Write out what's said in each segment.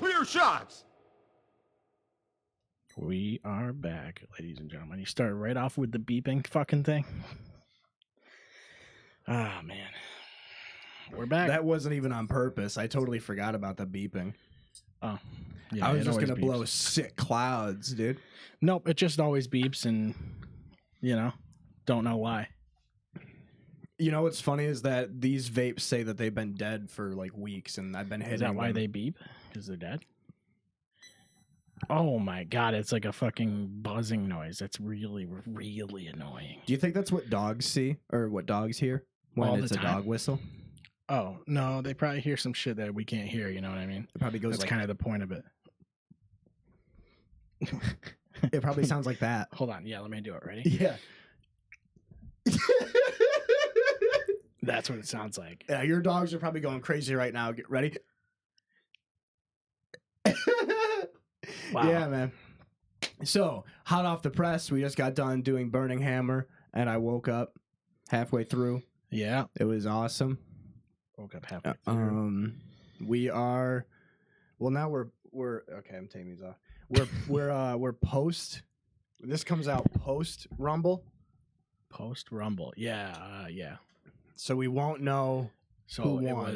for your shots! We are back, ladies and gentlemen. You start right off with the beeping fucking thing. Ah, man. We're back. That wasn't even on purpose. I totally forgot about the beeping. Oh. Yeah, I was just going to blow sick clouds, dude. Nope, it just always beeps and, don't know why. You know what's funny is that these vapes say that they've been dead for like weeks, and I've been hitting Is that why them. they beep? Because they're dead? Oh my god, it's like a fucking buzzing noise. That's really, really annoying. Do you think that's what dogs see or what dogs hear when All the it's a time. dog whistle? Oh, no, they probably hear some shit that we can't hear, you know what I mean? It probably goes That's like kind of the point of it. it probably sounds like that. Hold on, yeah, let me do it. Ready? Yeah. That's what it sounds like. Yeah, your dogs are probably going crazy right now. Get ready. Wow. Yeah, man. So, hot off the press, we just got done doing Burning Hammer, and I woke up halfway through. Yeah. It was awesome. Woke up halfway through. We are. Well, now we're okay. I'm taking these off. We're post. This comes out post Rumble, Post Rumble. Yeah. Yeah. so we won't know. So Who it won?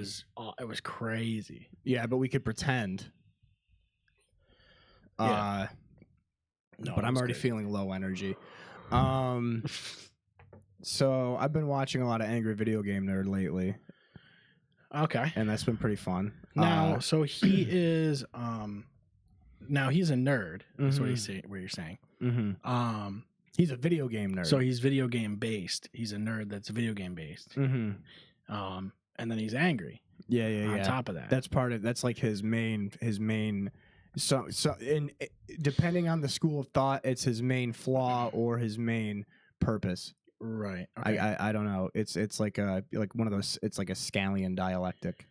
was crazy. Yeah, but we could pretend. Yeah. No, But it I'm was already good. feeling low energy. So I've been watching a lot of Angry Video Game Nerd lately, Okay. and that's been pretty fun. Now, so he is now he's a nerd. That's what Mhm. he's saying. What you're saying. Mm-hmm. He's a video game nerd. So he's video game based. He's a nerd that's video game based. Mm-hmm. And then he's angry. Yeah. On top of that, That's like his main. So in depending on the school of thought, it's his main flaw or his main purpose. right. Okay. I don't know. It's like one of those. It's like a Scallion dialectic.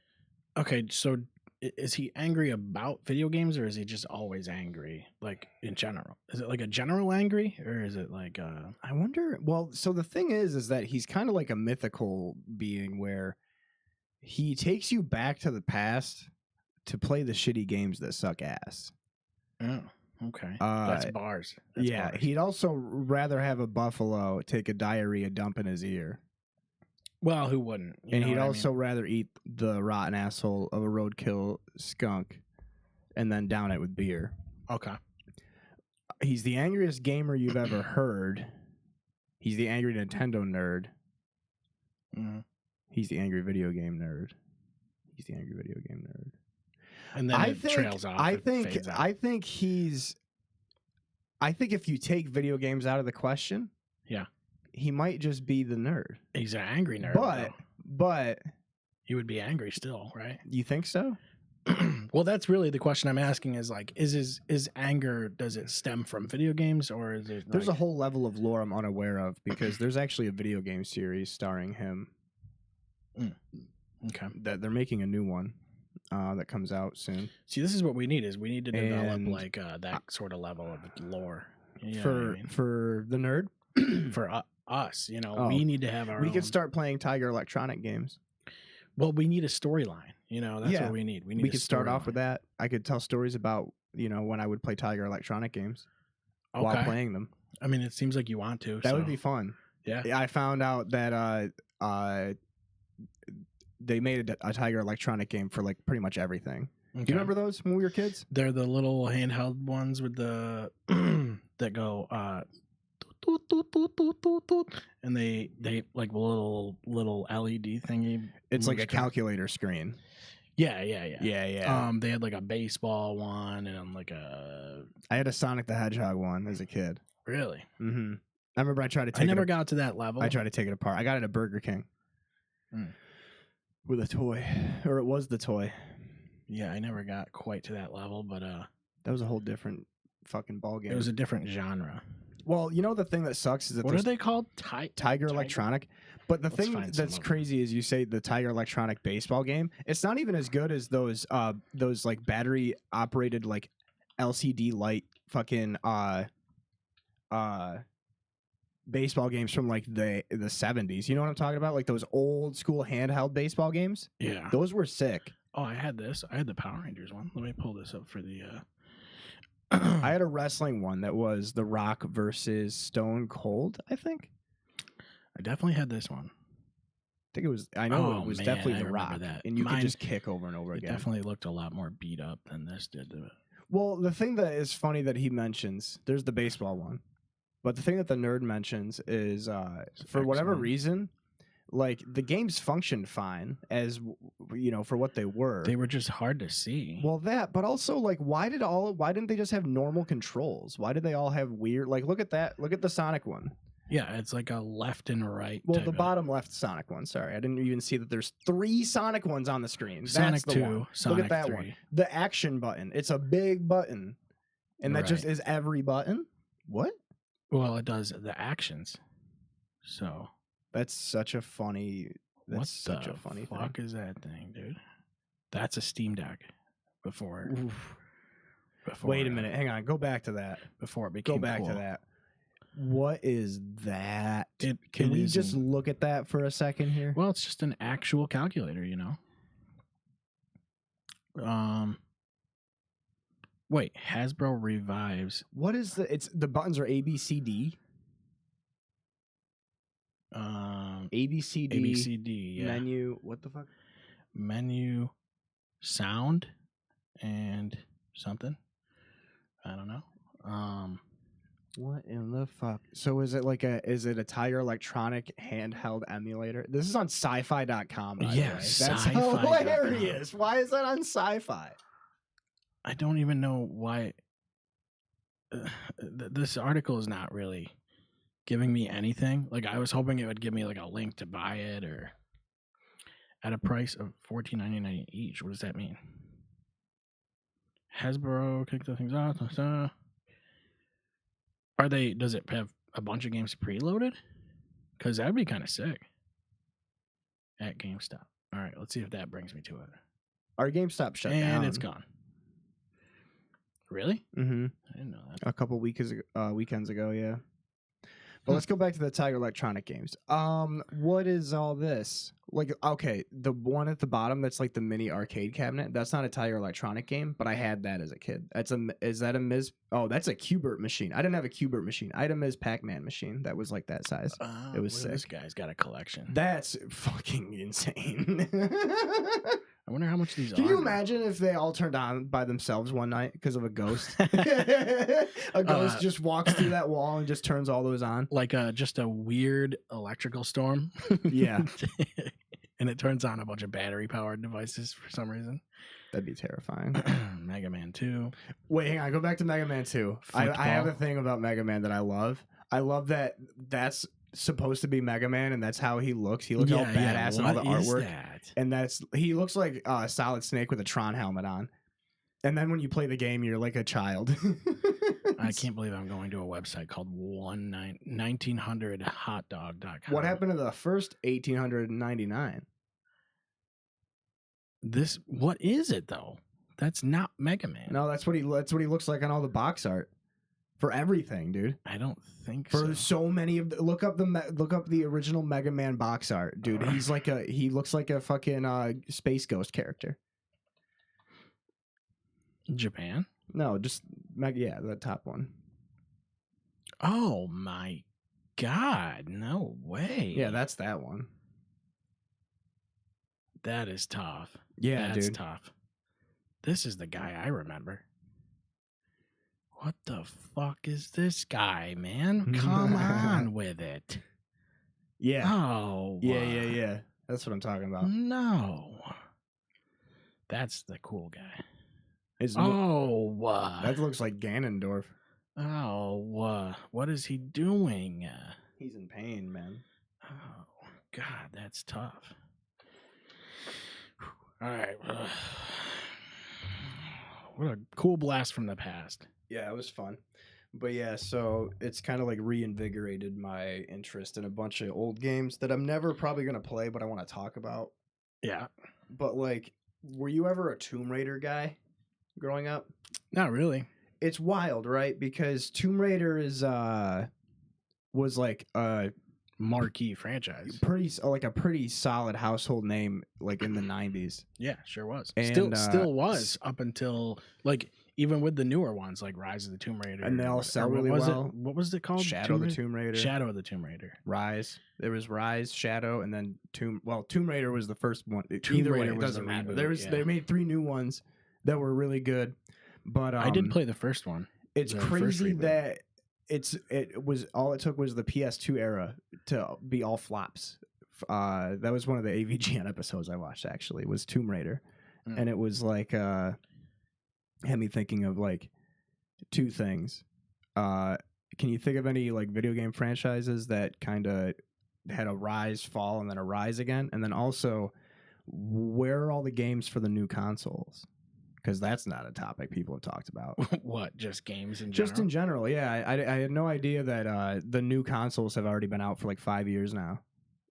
Okay. So is he angry about video games, or is he just always angry, like in general? Is it like a general angry, or is it like I wonder. Well, so the thing is that he's kind of like a mythical being where he takes you back to the past to play the shitty games that suck ass. Oh, okay. That's bars. That's Yeah, bars. he'd also rather have a buffalo take a diarrhea dump in his ear, Well, who wouldn't? You and know he'd what I also mean? rather eat the rotten asshole of a roadkill skunk, and then down it with beer. Okay. He's the angriest gamer you've ever heard. He's the angry Nintendo nerd. Mhm. He's the angry video game nerd. He's the angry video game nerd. And then it trails off. I it think fades out. I think if you take video games out of the question, Yeah. he might just be the nerd. He's an angry nerd. But he would be angry still, right? you think so? Well, that's really the question I'm asking is like, is anger, does it stem from video games, or is it There's a like, whole level of lore I'm unaware of because there's actually a video game series starring him okay. that they're making a new one that comes out soon. See, this is what we need is we need to develop And like that sort of level of lore. You know what I mean? for the nerd. For us, Oh. we need to have our We own. could start playing Tiger Electronic games. Well, we need a storyline. That's Yeah. what we need. We could start off with that. I could tell stories about when I would play Tiger Electronic games while playing them. I mean, it seems like you want to. That would so, be fun. Yeah. I found out that they made a Tiger Electronic game for like pretty much everything. Okay. Do you remember those when we were kids? They're the little handheld ones with the that go toot, toot, toot, toot, toot, toot, and they like little LED thingy. It's like a moves around. calculator screen. Yeah. Yeah. They had like a baseball one and like a I had a Sonic the Hedgehog one as a kid. really. Mm-hmm. I remember I tried to take I never it got to that level. I tried to take it apart. I got it at Burger King with a toy, or it was the toy. Yeah, I never got quite to that level, but That was a whole different fucking ball game. it was a different genre. Well, the thing that sucks is that What there's are they called? Tiger Electronic. But the Let's thing find some that's of them. crazy is you say the Tiger Electronic baseball game. It's not even as good as those like battery operated like LCD light fucking baseball games from like the 70s. You know what I'm talking about? Like those old school handheld baseball games. Yeah. Those were sick. Oh, I had this. I had the Power Rangers one. Let me pull this up for the. I had a wrestling one that was The Rock versus Stone Cold, I think. I definitely had this one. I think it was. I know Oh, it was man, definitely I The remember Rock, that. and you could Mine- just kick over and over It again. definitely looked a lot more beat up than this did. Well, the thing that is funny that he mentions, there's the baseball one, but the thing that the nerd mentions is, for whatever X-Men. reason, like the games functioned fine as for what they were. They were just hard to see. Well, but also like, why didn't they just have normal controls? Why did they all have weird? Like, look at that. Look at the Sonic one. Yeah, it's like a left and right. Well, type the of- bottom left Sonic one. Sorry, I didn't even see that there's 3 Sonic ones on the screen. Sonic That's the 2, one. Sonic Look at that 3. one. The action button. It's a big button, and that just Right. is every button. What? Well, it does the actions. So That's such a funny. That's what such the a funny fuck thing. is that thing, dude? That's a Steam Deck. Before Wait a minute. Hang on. Go back to that. Before it became Go back cool. to that. What is that? Can it we is just an- look at that for a second here? Well, it's just an actual calculator, Wait, Hasbro revives. What is the buttons are A B C D? A B C D ABCD, yeah. menu. What the fuck? Menu, sound, and something. I don't know. What in the fuck? So is it a Tiger Electronic handheld emulator? This is on sci-fi.com. By the way. Yes, That's sci-fi.com. hilarious. Why is that on sci-fi? I don't even know why. This article is not really giving me anything. Like, I was hoping it would give me like a link to buy it or at a price of $14.99 each. What does that mean? Hasbro kicked the things off. Does it have a bunch of games preloaded? Because that'd be kind of sick. At GameStop. All right, let's see if that brings me to it. Our GameStop shut down. And it's gone. Really? Mm-hmm. I didn't know that. A couple weekends ago, yeah. But let's go back to the Tiger Electronic games. What is all this? Like, okay, the one at the bottom that's like the mini arcade cabinet. That's not a Tiger Electronic game, but I had that as a kid. Is that a Ms. Oh, that's a Q*bert machine. I didn't have a Q*bert machine. I had a Ms. Pac-Man machine that was like that size. It was sick. This guy's got a collection. That's fucking insane. I wonder how much these are. Can you now. imagine if they all turned on by themselves one night because of a ghost? A ghost just walks through that wall and just turns all those on. Like just a weird electrical storm. Yeah. And it turns on a bunch of battery powered devices for some reason. That'd be terrifying. Mega Man 2. Wait, hang on. Go back to Mega Man 2. I have a thing about Mega Man that I love. I love that that's supposed to be Mega Man, and that's how he looks. He looks all badass and all the artwork. That? And he looks like Solid Snake with a Tron helmet on. And then when you play the game, you're like a child. I can't believe I'm going to a website called 1900hotdog.com. What happened to the first 1899? What is it though? That's not Mega Man. No, that's what he looks like on all the box art for everything, dude. I don't think For so many of look up the original Mega Man box art, dude. He looks like a fucking Space Ghost character. Japan? No, just the top one. Oh my god, no way. Yeah, that's that one. That is tough. Yeah, That's dude. tough. This is the guy I remember. What the fuck is this guy, man? Come on with it. Yeah. Oh. Yeah. That's what I'm talking about. No. That's the cool guy. That looks like Ganondorf. Oh, what is he doing? He's in pain, man. Oh, God, that's tough. All right. What a cool blast from the past. Yeah, it was fun. But yeah, so it's kind of like reinvigorated my interest in a bunch of old games that I'm never probably going to play, but I want to talk about. Yeah. But like, were you ever a Tomb Raider guy growing up? Not really. It's wild, right? Because Tomb Raider was like marquee franchise. Like a pretty solid household name, like in the 90s. Yeah, sure was. And, Still was up until like even with the newer ones like Rise of the Tomb Raider, and they all sell really what was well. It? What was it called? Shadow of the Tomb Raider. Shadow of the Tomb Raider. Rise. There was Rise, Shadow, and then Tomb Raider was the first one. Tomb Either Raider way, it was doesn't the matter. reboot, They made 3 new ones that were really good. But I did play the first one. It's the crazy first that it was all it took was the PS2 era to be all flops. That was one of the AVGN episodes I watched, actually, was Tomb Raider. And it was like had me thinking of like 2 things. Can you think of any like video game franchises that kind of had a rise, fall, and then a rise again? And then also, where are all the games for the new consoles? Because that's not a topic people have talked about. What? Just games in general? Just in general, yeah. I had no idea that the new consoles have already been out for like 5 years now.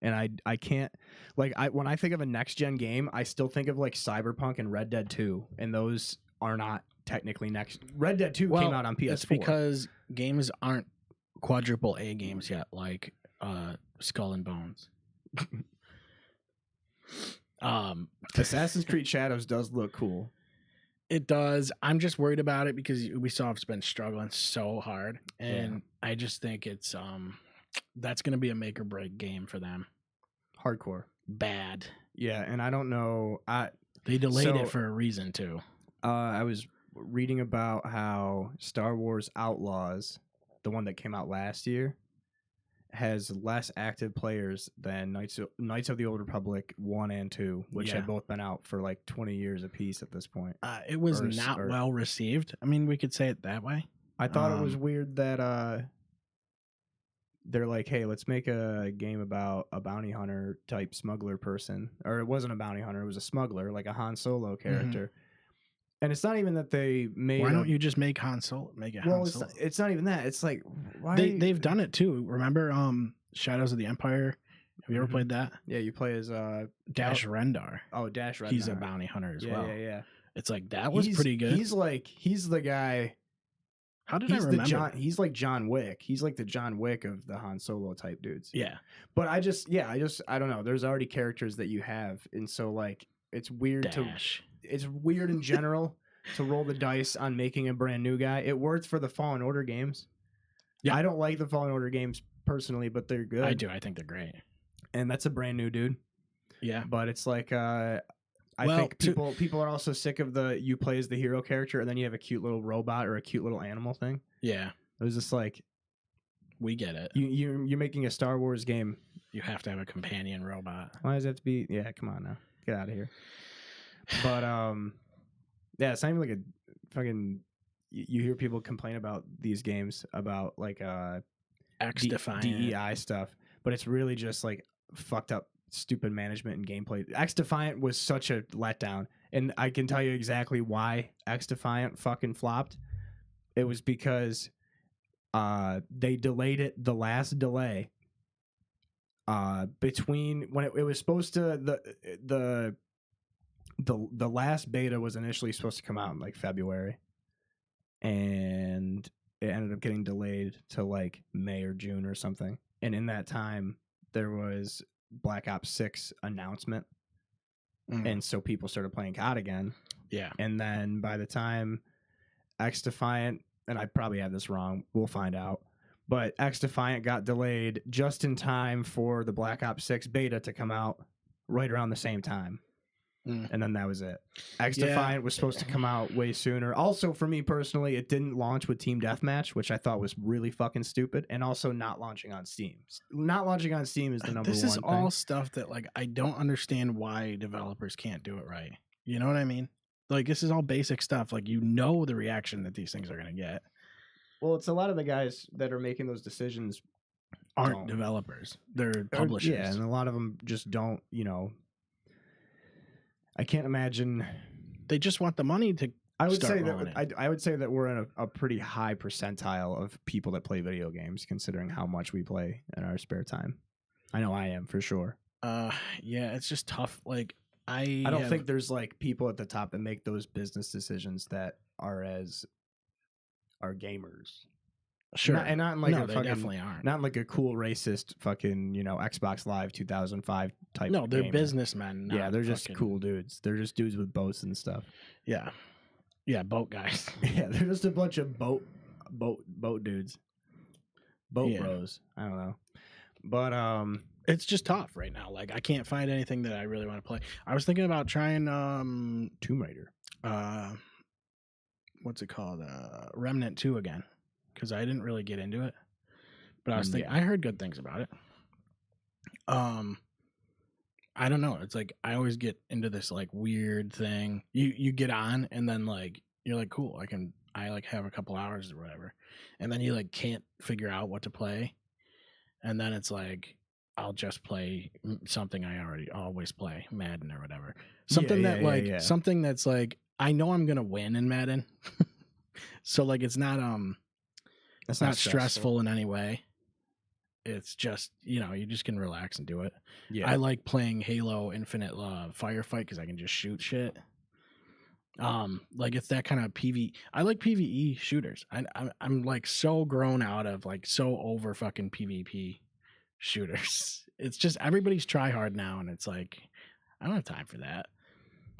And I can't, like, when I think of a next-gen game, I still think of like Cyberpunk and Red Dead 2. And those are not technically next. Red Dead 2 came out on PS4. It's because games aren't quadruple A games yet, like Skull and Bones. Assassin's Creed Shadows does look cool. It does. I'm just worried about it because Ubisoft's been struggling so hard, and I just think it's that's going to be a make or break game for them. Hardcore. Bad. Yeah, and I don't know. They delayed it for a reason too. I was reading about how Star Wars Outlaws, the one that came out last year, has less active players than Knights of the Old Republic 1 and 2, which had both been out for like 20 years apiece at this point. It was not well received. I mean, we could say it that way. I thought it was weird that they're like, hey, let's make a game about a bounty hunter type smuggler person. Or it wasn't a bounty hunter, it was a smuggler, like a Han Solo character. And it's not even that they made. Why don't you just make Han Solo? Han Solo. It's not even that. It's like why they've done it too. Remember, Shadows of the Empire? Have you ever played that? Yeah, you play as Dash Rendar. Oh, Dash Rendar. He's a bounty hunter as well. Yeah. It's like that was pretty good. He's the guy. How did I remember? He's like John Wick. He's like the John Wick of the Han Solo type dudes. Yeah. But I don't know. There's already characters that you have, and so like it's weird It's weird in general to roll the dice on making a brand new guy. It worked for the Fallen Order games. Yeah, I don't like the Fallen Order games personally, but they're good. I do. I think they're great. And that's a brand new dude. Yeah. But it's like I think people are also sick of you play as the hero character and then you have a cute little robot or a cute little animal thing. Yeah. It was just like, we get it. You're making a Star Wars game. You have to have a companion robot. Why does it have to be? Yeah, come on now. Get out of here. But yeah, it's not even like a fucking. You hear people complain about these games about like X-Defiant DEI stuff, but it's really just like fucked up, stupid management and gameplay. X-Defiant was such a letdown, and I can tell you exactly why X-Defiant fucking flopped. It was because they delayed it. The last delay between when it was supposed to the last beta was initially supposed to come out in like February, and it ended up getting delayed to like May or June or something. And in that time, there was Black Ops 6 announcement, and so people started playing COD again. Yeah, and then by the time X-Defiant, and I probably have this wrong, we'll find out, but X-Defiant got delayed just in time for the Black Ops 6 beta to come out right around the same time. And then that was it. X-Defiant was supposed to come out way sooner. Also, for me personally, it didn't launch with Team Deathmatch, which I thought was really fucking stupid, and also not launching on Steam. Not launching on Steam is the number one thing. This is all stuff that like I don't understand why developers can't do it right. You know what I mean? Like this is all basic stuff. Like you know the reaction that these things are going to get. Well, it's a lot of the guys that are making those decisions aren't developers. They're publishers. Yeah, and a lot of them just don't, I can't imagine. They just want the money to. I would say that we're in a pretty high percentile of people that play video games, considering how much we play in our spare time. I know I am for sure. Yeah, it's just tough. Like I don't think there's like people at the top that make those business decisions that are gamers. Sure. Not in like no, a they fucking, definitely aren't. not in like a cool racist fucking, you know, Xbox Live 2005 type. No, they're gamer. businessmen. Yeah, not they're just fucking- cool dudes. They're just dudes with boats and stuff. Yeah, yeah, boat guys. Yeah, they're just a bunch of boat dudes. Boat Yeah. bros. I don't know. But It's just tough right now. Like I can't find anything that I really want to play. I was thinking about trying Tomb Raider. What's it called? Remnant 2 again, because I didn't really get into it. But I was thinking, Yeah. I heard good things about it. I don't know. It's like I always get into this like weird thing. You get on and then like you're like, cool, I like have a couple hours or whatever. And then you like can't figure out what to play. And then it's like I'll just play something I already always play, Madden or whatever. Something something that's like I know I'm gonna win in Madden. So like it's not That's not stressful in any way. It's just, you know, you just can relax and do it. Yeah. I like playing Halo Infinite Firefight because I can just shoot shit. Like it's that kind of PV. I like PVE shooters. I'm like so grown out of like so over fucking PvP shooters. It's just everybody's try hard now, and it's like I don't have time for that.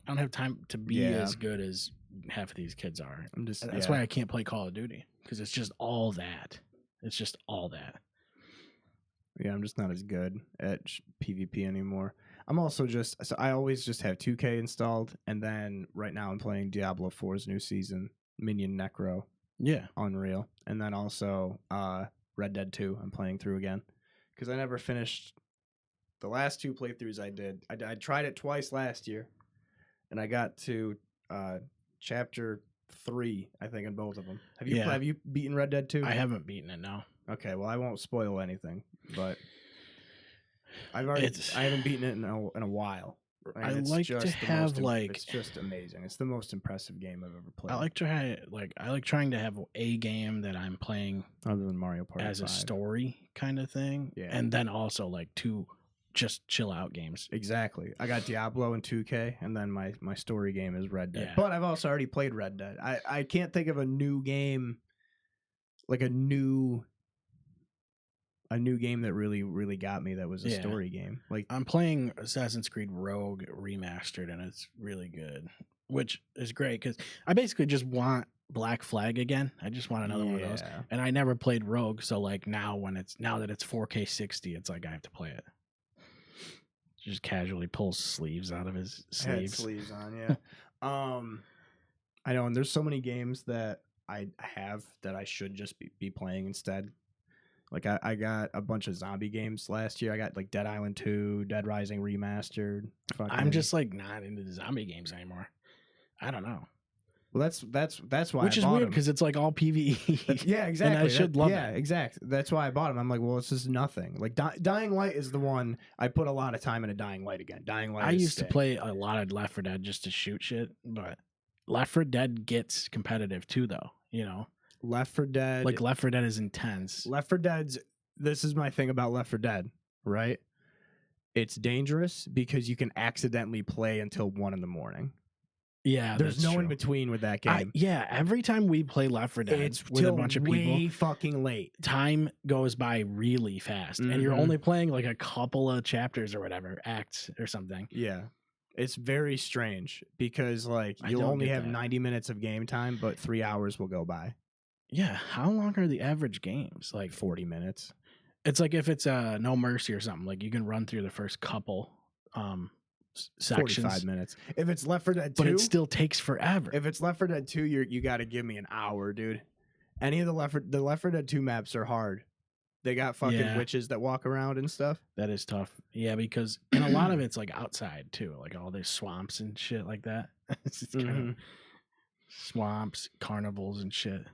I don't have time to be as good as half of these kids are. That's why I can't play Call of Duty, because it's just all that. It's just all that. Yeah, I'm just not as good at PvP anymore. I'm also just, so I always just have 2K installed, and then right now I'm playing Diablo 4's new season, Minion Necro. Yeah. Unreal. And then also Red Dead 2 I'm playing through again, because I never finished the last 2 playthroughs I did. I tried it twice last year, and I got to chapter 3, I think, in both of them. Have you beaten Red Dead 2? I haven't beaten it, no. Okay, well, I won't spoil anything, but I haven't beaten it in a while. I like to have it's just amazing. It's the most impressive game I've ever played. I like trying to have a game that I'm playing other than Mario Party as 5. a story kind of thing, and then also like 2 just chill out games. Exactly. I got Diablo and 2K, and then my story game is Red Dead. Yeah. But I've also already played Red Dead. I can't think of a new game, like a new game that really got me that was a story game. Like I'm playing Assassin's Creed Rogue Remastered, and it's really good, which is great because I basically just want Black Flag again. I just want another one of those, and I never played Rogue, so like now that it's 4K 60, it's like I have to play it. Just casually pulls sleeves out of his sleeves. Sleeves on, yeah. I know, and there's so many games that I have that I should just be playing instead. Like I got a bunch of zombie games last year. I got like Dead Island 2, Dead Rising Remastered. I'm just like not into the zombie games anymore. I don't know. Well, that's why. Which is weird because it's like all PvE. Yeah, exactly. And I should love it. Yeah, exactly. That's why I bought them. I'm like, well, it's just nothing. Like Dying Light is the one I put a lot of time into. Dying Light again. Dying Light. I used to play a lot of Left 4 Dead just to shoot shit, but Left 4 Dead gets competitive too, though. You know, Left 4 Dead. Like Left 4 Dead is intense. Left 4 Dead's. This is my thing about Left 4 Dead, right? It's dangerous because you can accidentally play until 1 a.m. Yeah, there's no in between with that game. Every time we play Left 4 Dead it's with a bunch of people, way fucking late. Time goes by really fast, and you're only playing like a couple of chapters or whatever, acts or something. Yeah, it's very strange because like you'll only have 90 minutes of game time, but 3 hours will go by. Yeah, how long are the average games? Like 40 minutes. It's like if it's No Mercy or something, like you can run through the first couple sections. 45 minutes. If it's Left 4 Dead 2, but it still takes forever. If it's Left 4 Dead 2, you got to give me an hour, dude. Any of the Left 4 Dead 2 maps are hard. They got fucking witches that walk around and stuff. That is tough. Yeah, because and a lot of it's like outside too, like all these swamps and shit like that. It's kind of swamps, carnivals and shit.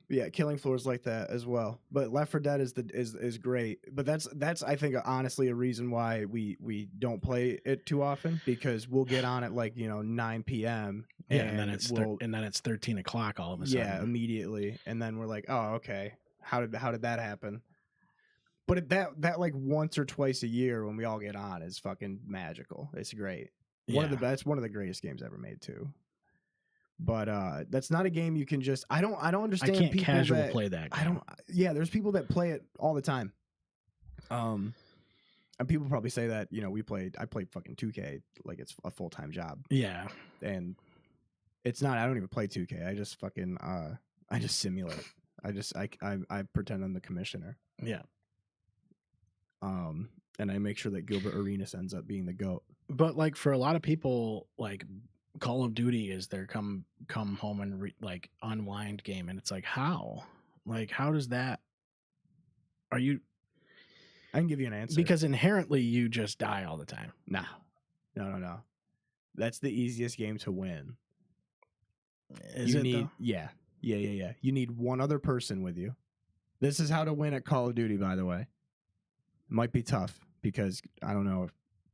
Yeah, Killing Floors like that as well. But Left 4 Dead is great. But that's I think honestly a reason why we don't play it too often, because we'll get on at like 9 p.m. Yeah, and then it's 13 o'clock all of a sudden. Yeah, immediately, and then we're like, oh okay, how did that happen? But that like once or twice a year when we all get on is fucking magical. It's great. One of the greatest games ever made too. But that's not a game you can just. I don't I understand can't people casual that play that game. I don't. Yeah, there's people that play it all the time. And people probably say that I played fucking 2K like it's a full-time job. Yeah, And it's not. I don't even play 2K. I just fucking I just simulate. I pretend I'm the commissioner. yeah. And I make sure that Gilbert Arenas ends up being the GOAT. But like for a lot of people, like Call of Duty is their come home and like unwind game, and it's like how does that? Are you? I can give you an answer. Because inherently you just die all the time. No. That's the easiest game to win. Is it though? Yeah. You need one other person with you. This is how to win at Call of Duty, by the way. It might be tough because I don't know if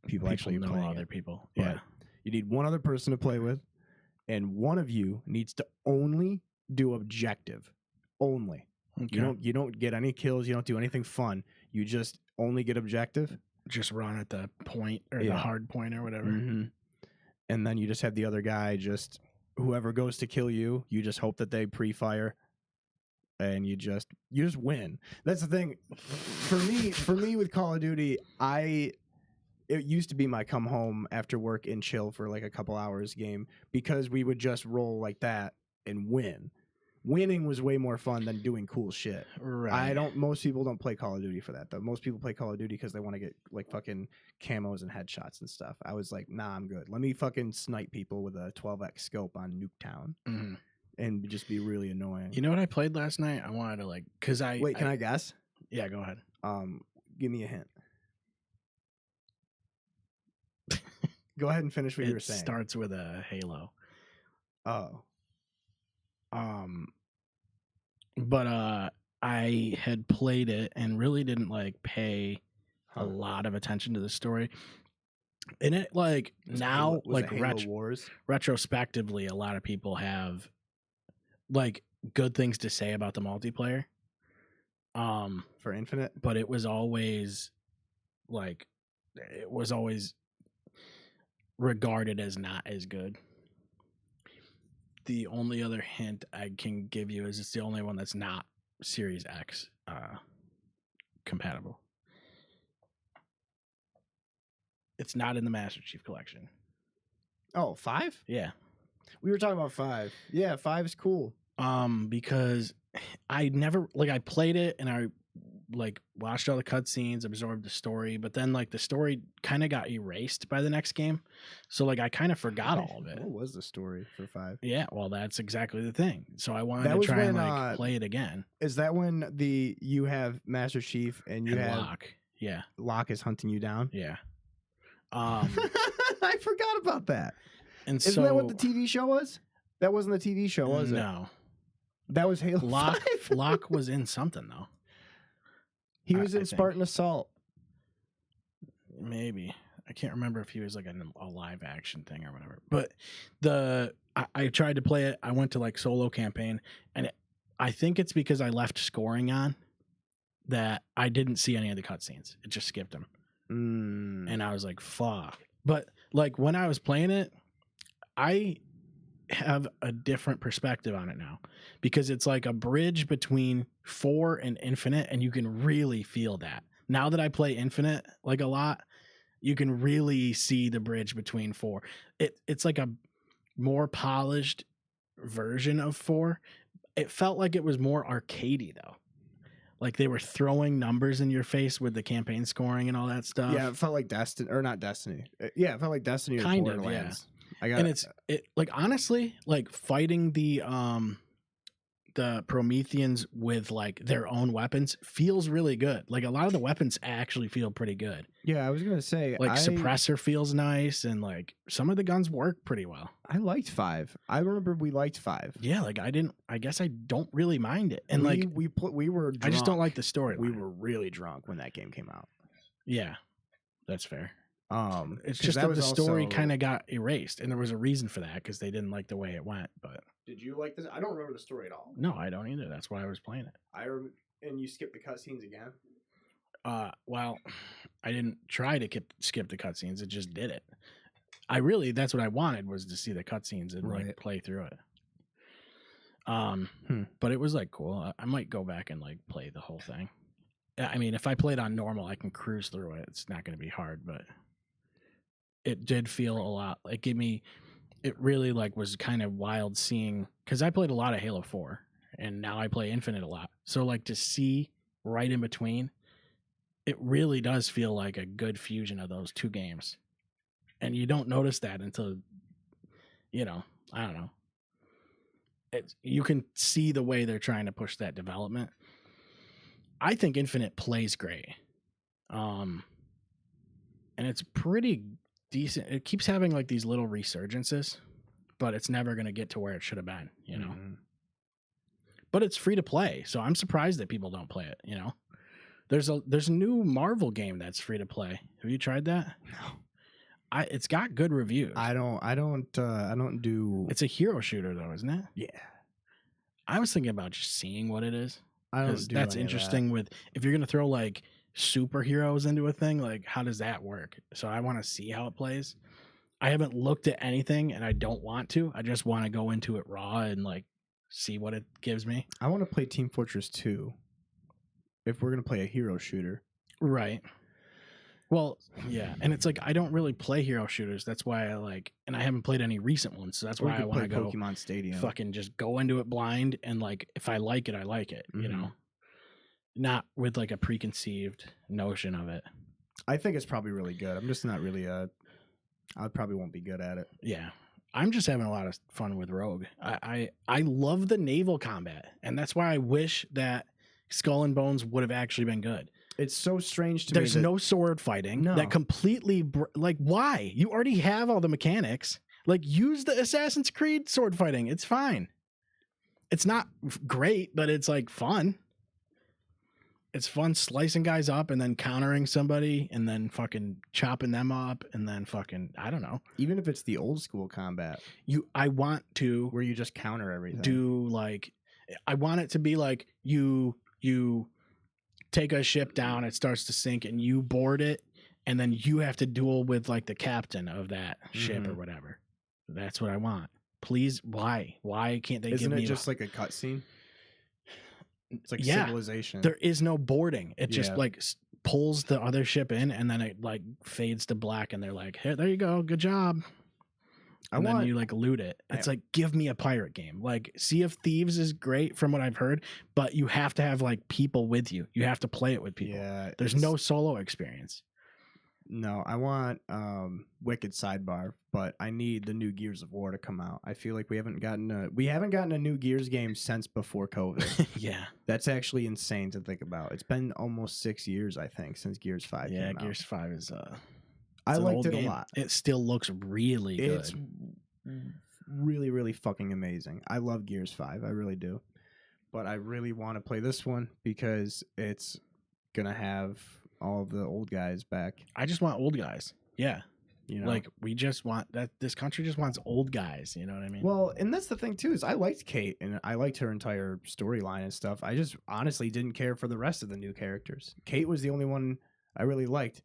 people actually know play other people. But Yeah. you need one other person to play with, and one of you needs to only do objective. Only. Okay. You don't get any kills. You don't do anything fun. You just only get objective. Just run at the point or the hard point or whatever. Mm-hmm. And then you just have the other guy just whoever goes to kill you. You just hope that they pre-fire, and you just win. That's the thing. For me with Call of Duty, it used to be my come home after work and chill for like a couple hours game because we would just roll like that and win. Winning was way more fun than doing cool shit. Right. Most people don't play Call of Duty for that though. Most people play Call of Duty because they want to get like fucking camos and headshots and stuff. I was like, nah, I'm good. Let me fucking snipe people with a 12x scope on Nuketown and just be really annoying. You know what I played last night? I wanted to like, cause Wait, can I guess? Yeah, go ahead. Give me a hint. Go ahead and finish what you were saying. It starts with a Halo. Oh. But I had played it and really didn't like pay a lot of attention to the story. And it like now like retrospectively, a lot of people have like good things to say about the multiplayer. For Infinite, but it was always regarded as not as good. The only other hint I can give you is it's the only one that's not Series X compatible. It's not in the Master Chief Collection. Oh, 5? Yeah. We were talking about 5. Yeah, 5 is cool. Because I never I played it and I like watched all the cutscenes, absorbed the story, but then like the story kind of got erased by the next game, so like I kind of forgot all of it. What was the story for 5? Yeah, well, that's exactly the thing. So I wanted to try and like play it again. Is that when you have Master Chief and you have Locke? Yeah, Locke is hunting you down. Yeah. I forgot about that. And isn't that what the TV show was? That wasn't the TV show, was it? No, that was Halo 5. Locke was in something though. He was in Spartan Assault. Maybe. I can't remember if he was like a live action thing or whatever. But I tried to play it. I went to like solo campaign, and I think it's because I left scoring on that I didn't see any of the cutscenes. It just skipped them. And I was like, fuck. But like when I was playing it, I have a different perspective on it now because it's like a bridge between 4 and Infinite, and you can really feel that. Now that I play Infinite like a lot, you can really see the bridge between 4. It's like a more polished version of 4. It felt like it was more arcadey though. Like they were throwing numbers in your face with the campaign scoring and all that stuff. Yeah, it felt like Destiny, or not Destiny. Yeah, it felt like Destiny or kind Borderlands. Of, yeah. It like honestly, like fighting the Prometheans with like their own weapons feels really good. Like a lot of the weapons actually feel pretty good. Yeah, I was gonna say like suppressor feels nice, and like some of the guns work pretty well. I liked 5. I remember we liked 5. Yeah, like I guess I don't really mind it. And we were drunk. I just don't like the story. We were really drunk when that game came out. Yeah, that's fair. It's 'cause just that the story also kind of got erased, and there was a reason for that because they didn't like the way it went. But did you like this? I don't remember the story at all. No, I don't either. That's why I was playing it. And you skipped the cutscenes again? Well, I didn't try to skip the cutscenes. It just did it. That's what I wanted, was to see the cutscenes and like play through it. But it was like cool. I might go back and like play the whole thing. I mean, if I played on normal, I can cruise through it. It's not going to be hard, but it did feel a lot. It gave me. It really like was kind of wild seeing, because I played a lot of Halo 4 and now I play Infinite a lot. So like to see right in between, it really does feel like a good fusion of those two games. And you don't notice that until, I don't know. You can see the way they're trying to push that development. I think Infinite plays great. And it's pretty decent. It keeps having like these little resurgences, but it's never going to get to where it should have been, Mm-hmm. But it's free to play, so I'm surprised that people don't play it, There's a new Marvel game that's free to play. Have you tried that? No. It's got good reviews. I don't do. It's a hero shooter though, isn't it? Yeah. I was thinking about just seeing what it is. I don't do that's any of interesting. With if you're gonna throw like superheroes into a thing, like how does that work? So I want to see how it plays. I haven't looked at anything, and I don't want to. I just want to go into it raw and like see what it gives me. I want to play Team Fortress 2. If we're gonna play a hero shooter, right? Well, yeah, and it's like I don't really play hero shooters. That's why I like, and I haven't played any recent ones, so that's why I want to go Pokemon Stadium. Fucking just go into it blind, and like if I like it, I like it. Mm-hmm. Not with like a preconceived notion of it. I think it's probably really good. I'm just not really I probably won't be good at it. Yeah. I'm just having a lot of fun with Rogue. I love the naval combat, and that's why I wish that Skull and Bones would have actually been good. It's so strange to There's me. no sword fighting. No. That completely like why? You already have all the mechanics. Like use the Assassin's Creed sword fighting. It's fine. It's not great, but it's like fun. It's fun slicing guys up and then countering somebody and then fucking chopping them up and then fucking I don't know. Even if it's the old school combat, I want to where you just counter everything. Do like I want it to be like you take a ship down, it starts to sink, and you board it, and then you have to duel with like the captain of that ship or whatever. That's what I want. Please, why? Why can't they give me? Isn't it just like a cutscene? It's like Civilization. There is no boarding. It just like pulls the other ship in, and then it like fades to black, and they're like, "Hey, there you go, good job." And then you like loot it. It's like, give me a pirate game. Like Sea of Thieves is great from what I've heard, but you have to have like people with you. You have to play it with people. Yeah, there's no solo experience. No, I want Wicked sidebar, but I need the new Gears of War to come out. I feel like we haven't gotten a new Gears game since before COVID. Yeah, that's actually insane to think about. It's been almost 6 years, I think, since Gears 5 came out. Gears 5 is I liked it a lot. It still looks really good. It's really, really fucking amazing. I love Gears 5. I really do. But I really want to play this one because it's going to have all of the old guys back. I just want old guys. Yeah. Like we just want that. This country just wants old guys. You know what I mean? Well, and that's the thing too, is I liked Kate and I liked her entire storyline and stuff. I just honestly didn't care for the rest of the new characters. Kate was the only one I really liked.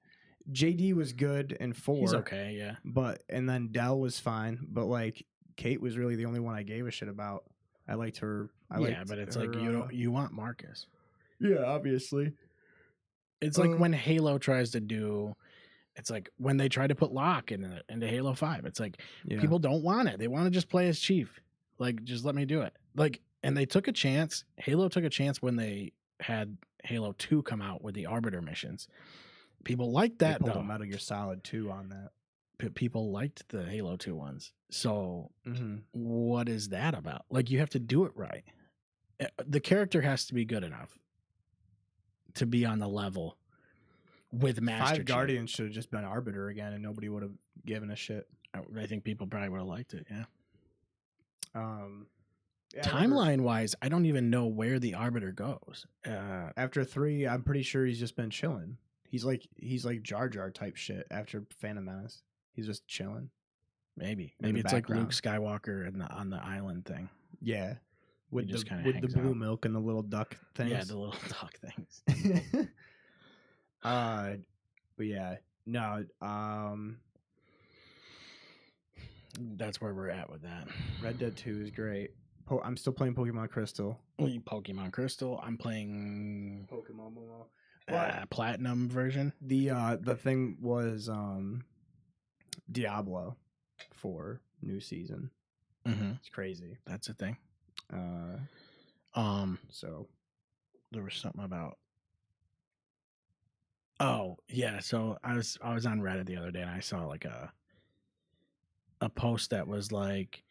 JD was good in 4. He's okay, yeah. And then Dell was fine, but like Kate was really the only one I gave a shit about. I liked her. But it's like you want Marcus. Yeah, obviously. It's like when Halo tries to do. It's like when they try to put Locke into Halo 5. It's like people don't want it. They want to just play as Chief. Like, just let me do it. Like, and they took a chance. Halo took a chance when they had Halo 2 come out with the Arbiter missions. People liked that, they pulled though. a Metal Gear Solid 2 on that. People liked the Halo 2 ones. So what is that about? Like, you have to do it right. The character has to be good enough to be on the level with Master 5 Guardians should have just been Arbiter again, and nobody would have given a shit. I think people probably would have liked it, yeah. Yeah, timeline-wise, I don't even know where the Arbiter goes. After 3, I'm pretty sure he's just been chilling. He's like Jar Jar type shit after Phantom Menace. He's just chilling. Maybe it's like Luke Skywalker on the island thing. Yeah, with the blue milk and the little duck things. Yeah, the little duck things. But yeah, no. That's where we're at with that. Red Dead 2 is great. I'm still playing Pokemon Crystal. Pokemon Crystal. I'm playing Pokemon Momo. But Platinum version. The thing was Diablo 4 new season. Mm-hmm. It's crazy. That's a thing. So there was something about. Oh yeah, so I was on Reddit the other day and I saw like a post that was like,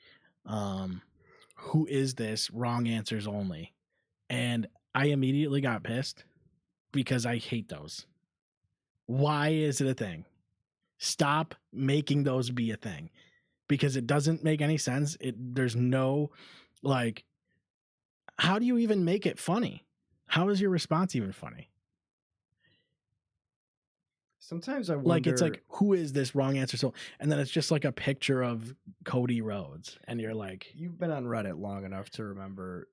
who is this? Wrong answers only. And I immediately got pissed because I hate those. Why is it a thing? Stop making those be a thing because it doesn't make any sense. There's no like, how do you even make it funny? How is your response even funny? sometimes I wonder, Like it's like, who is this? Wrong answer. So, and then it's just like a picture of Cody Rhodes, and you're like, you've been on Reddit long enough to remember.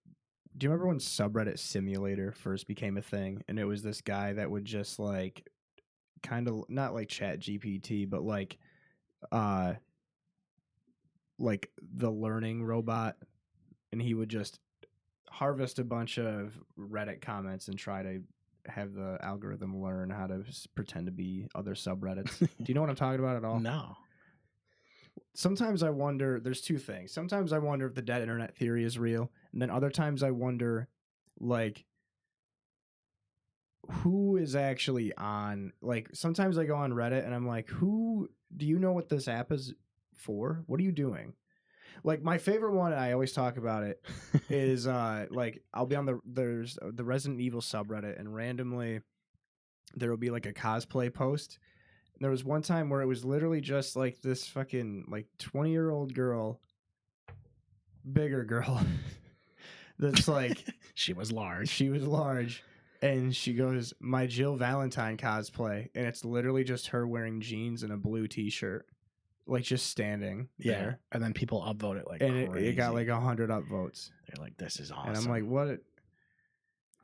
Do you remember when Subreddit Simulator first became a thing? And it was this guy that would just like, kind of not like Chat GPT, but like the learning robot, and he would just harvest a bunch of Reddit comments and try to have the algorithm learn how to pretend to be other subreddits. Do you know what I'm talking about at all? no. Sometimes I wonder, there's two things. Sometimes I wonder if the dead internet theory is real, and then other times I wonder, like, who is actually on, like, sometimes I go on Reddit and I'm like, who, do you know what this app is for? What are you doing? Like, my favorite one, and I always talk about it, is like, I'll be on there's the Resident Evil subreddit, and randomly there will be like a cosplay post. And there was one time where it was literally just like this fucking like 20-year-old girl, bigger girl, that's like She was large. and she goes, my Jill Valentine cosplay, and it's literally just her wearing jeans and a blue t-shirt, like just standing there. And then people upvote it like And crazy. it got like 100 upvotes. They're like, this is awesome. And I'm like, what?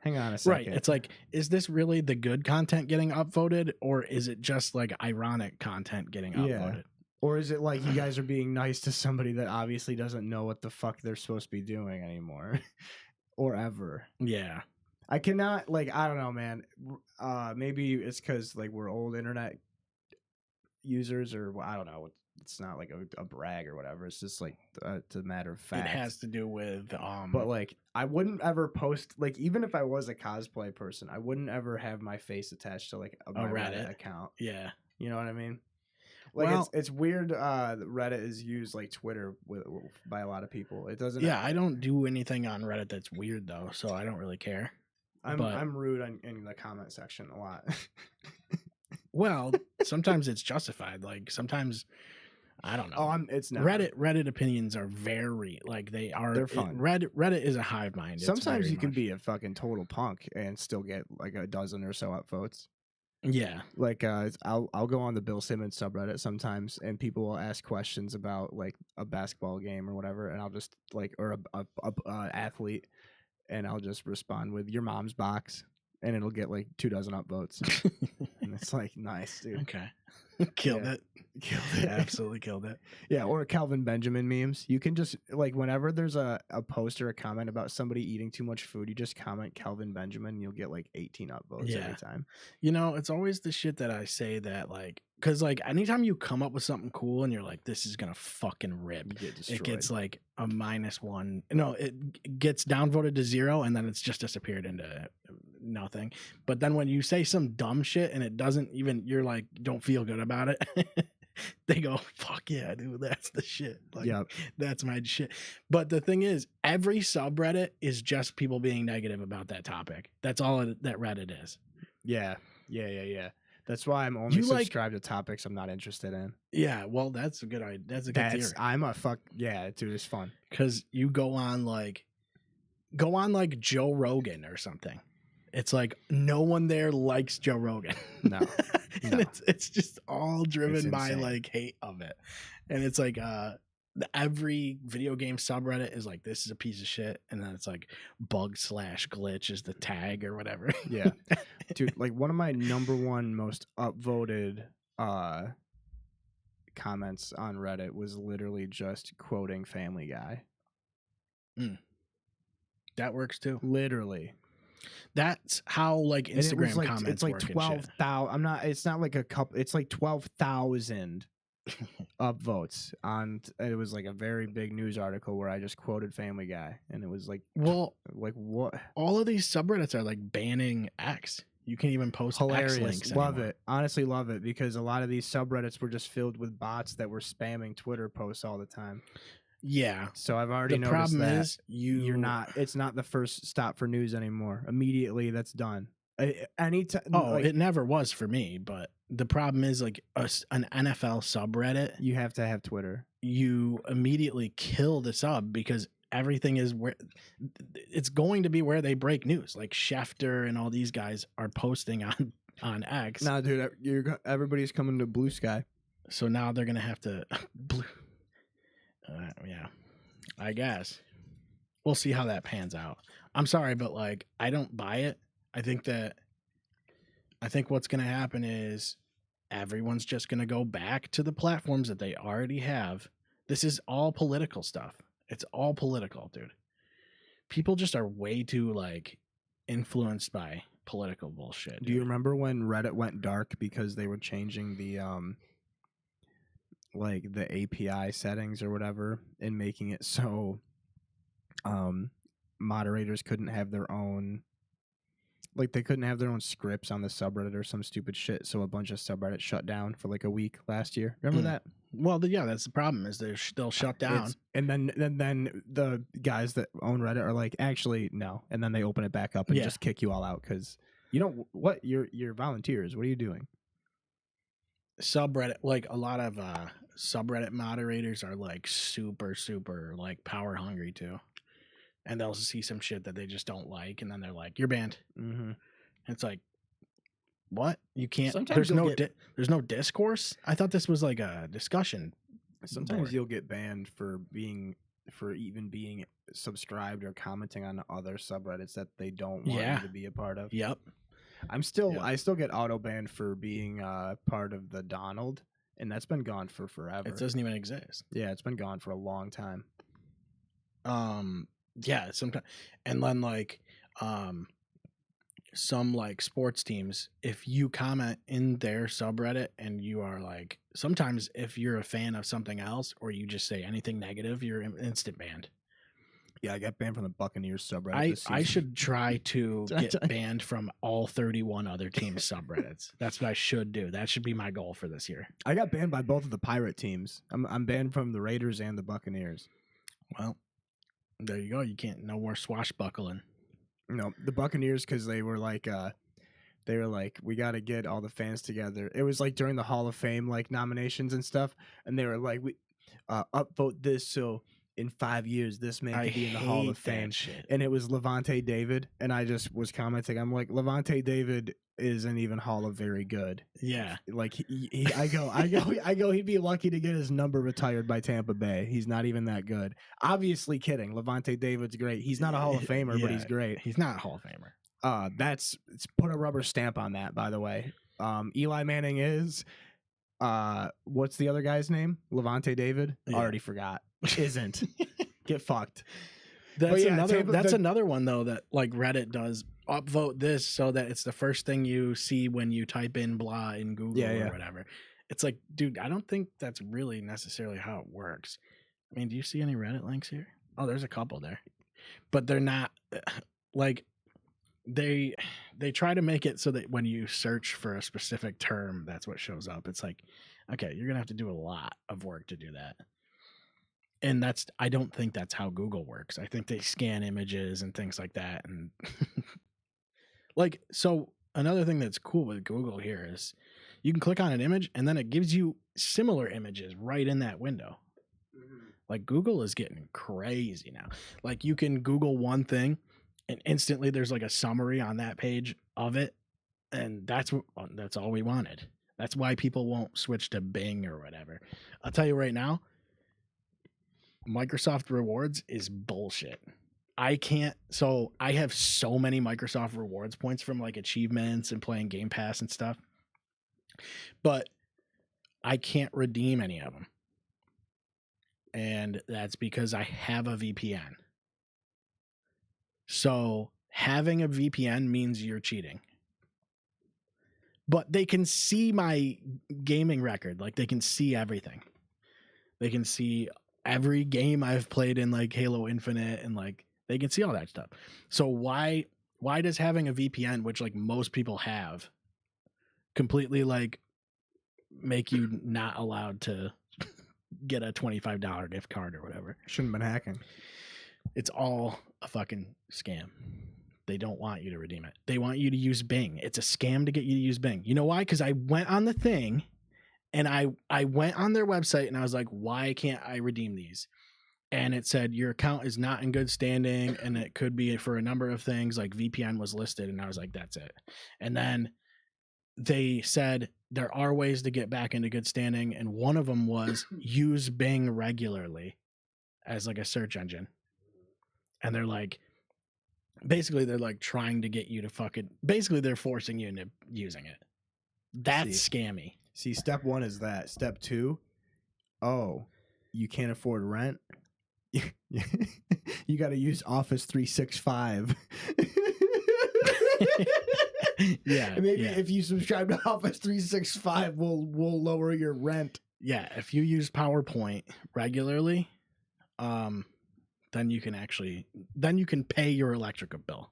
Hang on a second. Right. It's like, is this really the good content getting upvoted, or is it just like ironic content getting upvoted? Or is it like you guys are being nice to somebody that obviously doesn't know what the fuck they're supposed to be doing anymore or ever? Yeah. I cannot, like, I don't know, man. Maybe it's because like we're old internet users, or I don't know. It's not like a brag or whatever. It's just like it's a matter of fact. It has to do with But like, I wouldn't ever post, like, even if I was a cosplay person, I wouldn't ever have my face attached to like a Reddit account. Yeah. You know what I mean? Like, well, it's weird. Reddit is used like Twitter by a lot of people. It doesn't. Yeah, I don't do anything on Reddit that's weird though, so I don't really care. I'm rude in the comment section a lot. Well, sometimes it's justified. Like sometimes, I don't know. Oh, it's not. Reddit opinions are very like they're fun. Reddit is a hive mind. Sometimes you can be a fucking total punk and still get like a dozen or so upvotes. Yeah, like I'll go on the Bill Simmons subreddit sometimes, and people will ask questions about like a basketball game or whatever, and I'll just like, or a athlete, and I'll just respond with your mom's box, and it'll get like 24 upvotes. And it's like, nice, dude. Okay. Killed it. Absolutely killed it. Yeah, or Calvin Benjamin memes. You can just, like, whenever there's a post or a comment about somebody eating too much food, you just comment Calvin Benjamin and you'll get like 18 upvotes every time. You know, it's always the shit that I say that, like, because like anytime you come up with something cool and you're like, this is gonna fucking rip, it gets like a -1. No, it gets downvoted to 0 and then it's just disappeared into nothing. But then when you say some dumb shit and it doesn't even, you're like, don't feel good about it. They go, fuck yeah, dude, that's the shit. Like, that's my shit. But the thing is, every subreddit is just people being negative about that topic. That's all that Reddit is. Yeah. That's why I'm only subscribed to topics I'm not interested in. Yeah, well, that's a good idea. That's a good theory. Yeah, dude, it's fun. Because you go on like Joe Rogan or something. It's like no one there likes Joe Rogan. No. And it's just all driven by like hate of it. And it's like every video game subreddit is like, this is a piece of shit, and then it's like bug/glitch is the tag or whatever. Yeah. Dude, like one of my #1 most upvoted comments on Reddit was literally just quoting Family Guy. that works too. Literally. That's how like And it was Instagram like comments it's like work and shit. 12,000. I'm not. It's not like a couple. It's like 12,000 upvotes on. It was like a very big news article where I just quoted Family Guy, and it was like, Well, what? all of these subreddits are like banning X. You can't even post X Hilarious. links Love anymore. it. Honestly, love it because a lot of these subreddits were just filled with bots that were spamming Twitter posts all the time. Yeah. So I've already The noticed problem that is you're not. It's not the first stop for news anymore. Immediately, that's done. Anytime. Oh, like, it never was for me, but the problem is like an NFL subreddit, you have to have Twitter. you immediately kill the sub because everything is where it's going to be where they break news. Like Schefter and all these guys are posting on X. Nah, dude, everybody's coming to Blue Sky. So now they're gonna have to yeah, I guess we'll see how that pans out. I'm sorry, but like I don't buy it. I think what's gonna happen is everyone's just gonna go back to the platforms that they already have. This is all political stuff. It's all political, dude. People just are way too like influenced by political bullshit. Do you remember when Reddit went dark because they were changing the like the API settings or whatever and making it so moderators couldn't have their own, like they couldn't have their own scripts on the subreddit or some stupid shit, so a bunch of subreddits shut down for like a week last year. Remember that? Well, yeah, that's the problem is they'll shut down. And then the guys that own Reddit are like, actually no, and then they open it back up and just kick you all out because you don't what you're volunteers. What are you doing? Subreddit, like a lot of subreddit moderators are like super like power hungry too, and they'll see some shit that they just don't like, and then they're like, "You're banned." Mm-hmm. It's like, what? You can't. Sometimes there's no discourse. I thought this was like a discussion. Sometimes board. you'll get banned for even being subscribed or commenting on other subreddits that they don't want you to be a part of. Yep. I still get auto banned for being part of the Donald, and that's been gone for forever. It doesn't even exist. Yeah, it's been gone for a long time. Yeah, sometimes, and then like some like sports teams, if you comment in their subreddit and you are like, sometimes if you're a fan of something else or you just say anything negative, you're instant banned. Yeah, I got banned from the Buccaneers subreddit. I should try to get banned from all 31 other teams' subreddits. That's what I should do. That should be my goal for this year. I got banned by both of the Pirate teams. I'm banned from the Raiders and the Buccaneers. Well, there you go. You can't, no more swashbuckling. No, the Buccaneers, because they were like, we got to get all the fans together. It was like during the Hall of Fame like nominations and stuff, and they were like, we upvote this so in 5 years this man could be in the Hall of Fame. Shit. And it was Levante David, and I just was commenting. I'm like, Levante David isn't even Hall of very good. Yeah, like I go. He'd be lucky to get his number retired by Tampa Bay. He's not even that good. Obviously, kidding. Levante David's great. He's not a Hall of Famer, but he's great. He's not a Hall of Famer. Let's put a rubber stamp on that. By the way, Eli Manning is. What's the other guy's name? Levante David. Yeah. Already forgot. Isn't. Get fucked. That's another one though that like Reddit does. Upvote this so that it's the first thing you see when you type in blah in Google or whatever. It's like, dude, I don't think that's really necessarily how it works. I mean, do you see any Reddit links here? Oh, there's a couple there, but they're not like they try to make it so that when you search for a specific term, that's what shows up. It's like, okay, you're gonna have to do a lot of work to do that. And I don't think that's how Google works. I think they scan images and things like that. And like, so another thing that's cool with Google here is you can click on an image and then it gives you similar images right in that window. Mm-hmm. Like Google is getting crazy now. Like you can Google one thing and instantly there's like a summary on that page of it. And that's all we wanted. That's why people won't switch to Bing or whatever. I'll tell you right now, Microsoft Rewards is bullshit. I have so many Microsoft Rewards points from like achievements and playing Game Pass and stuff, but I can't redeem any of them. And that's because I have a VPN. So having a VPN means you're cheating. But they can see my gaming record. Like, they can see everything. They can see every game I've played in, like Halo Infinite, and like they can see all that stuff. So why does having a VPN, which like most people have, completely like make you not allowed to get a $25 gift card or whatever? Shouldn't have been hacking. It's all a fucking scam. They don't want you to redeem it. They want you to use Bing. It's a scam to get you to use Bing. You know why? Because I went on the thing and I went on their website and I was like, why can't I redeem these? And it said your account is not in good standing and it could be for a number of things, like VPN was listed. And I was like, that's it. And then they said there are ways to get back into good standing. And one of them was use Bing regularly as like a search engine. And they're like, basically they're like trying to get you to fucking, basically they're forcing you into using it. That's scammy. See, step 1 is that. Step 2, oh, you can't afford rent? You got to use Office 365. Yeah. Maybe if you subscribe to Office 365, we'll lower your rent. Yeah, if you use PowerPoint regularly, then you can pay your electric bill.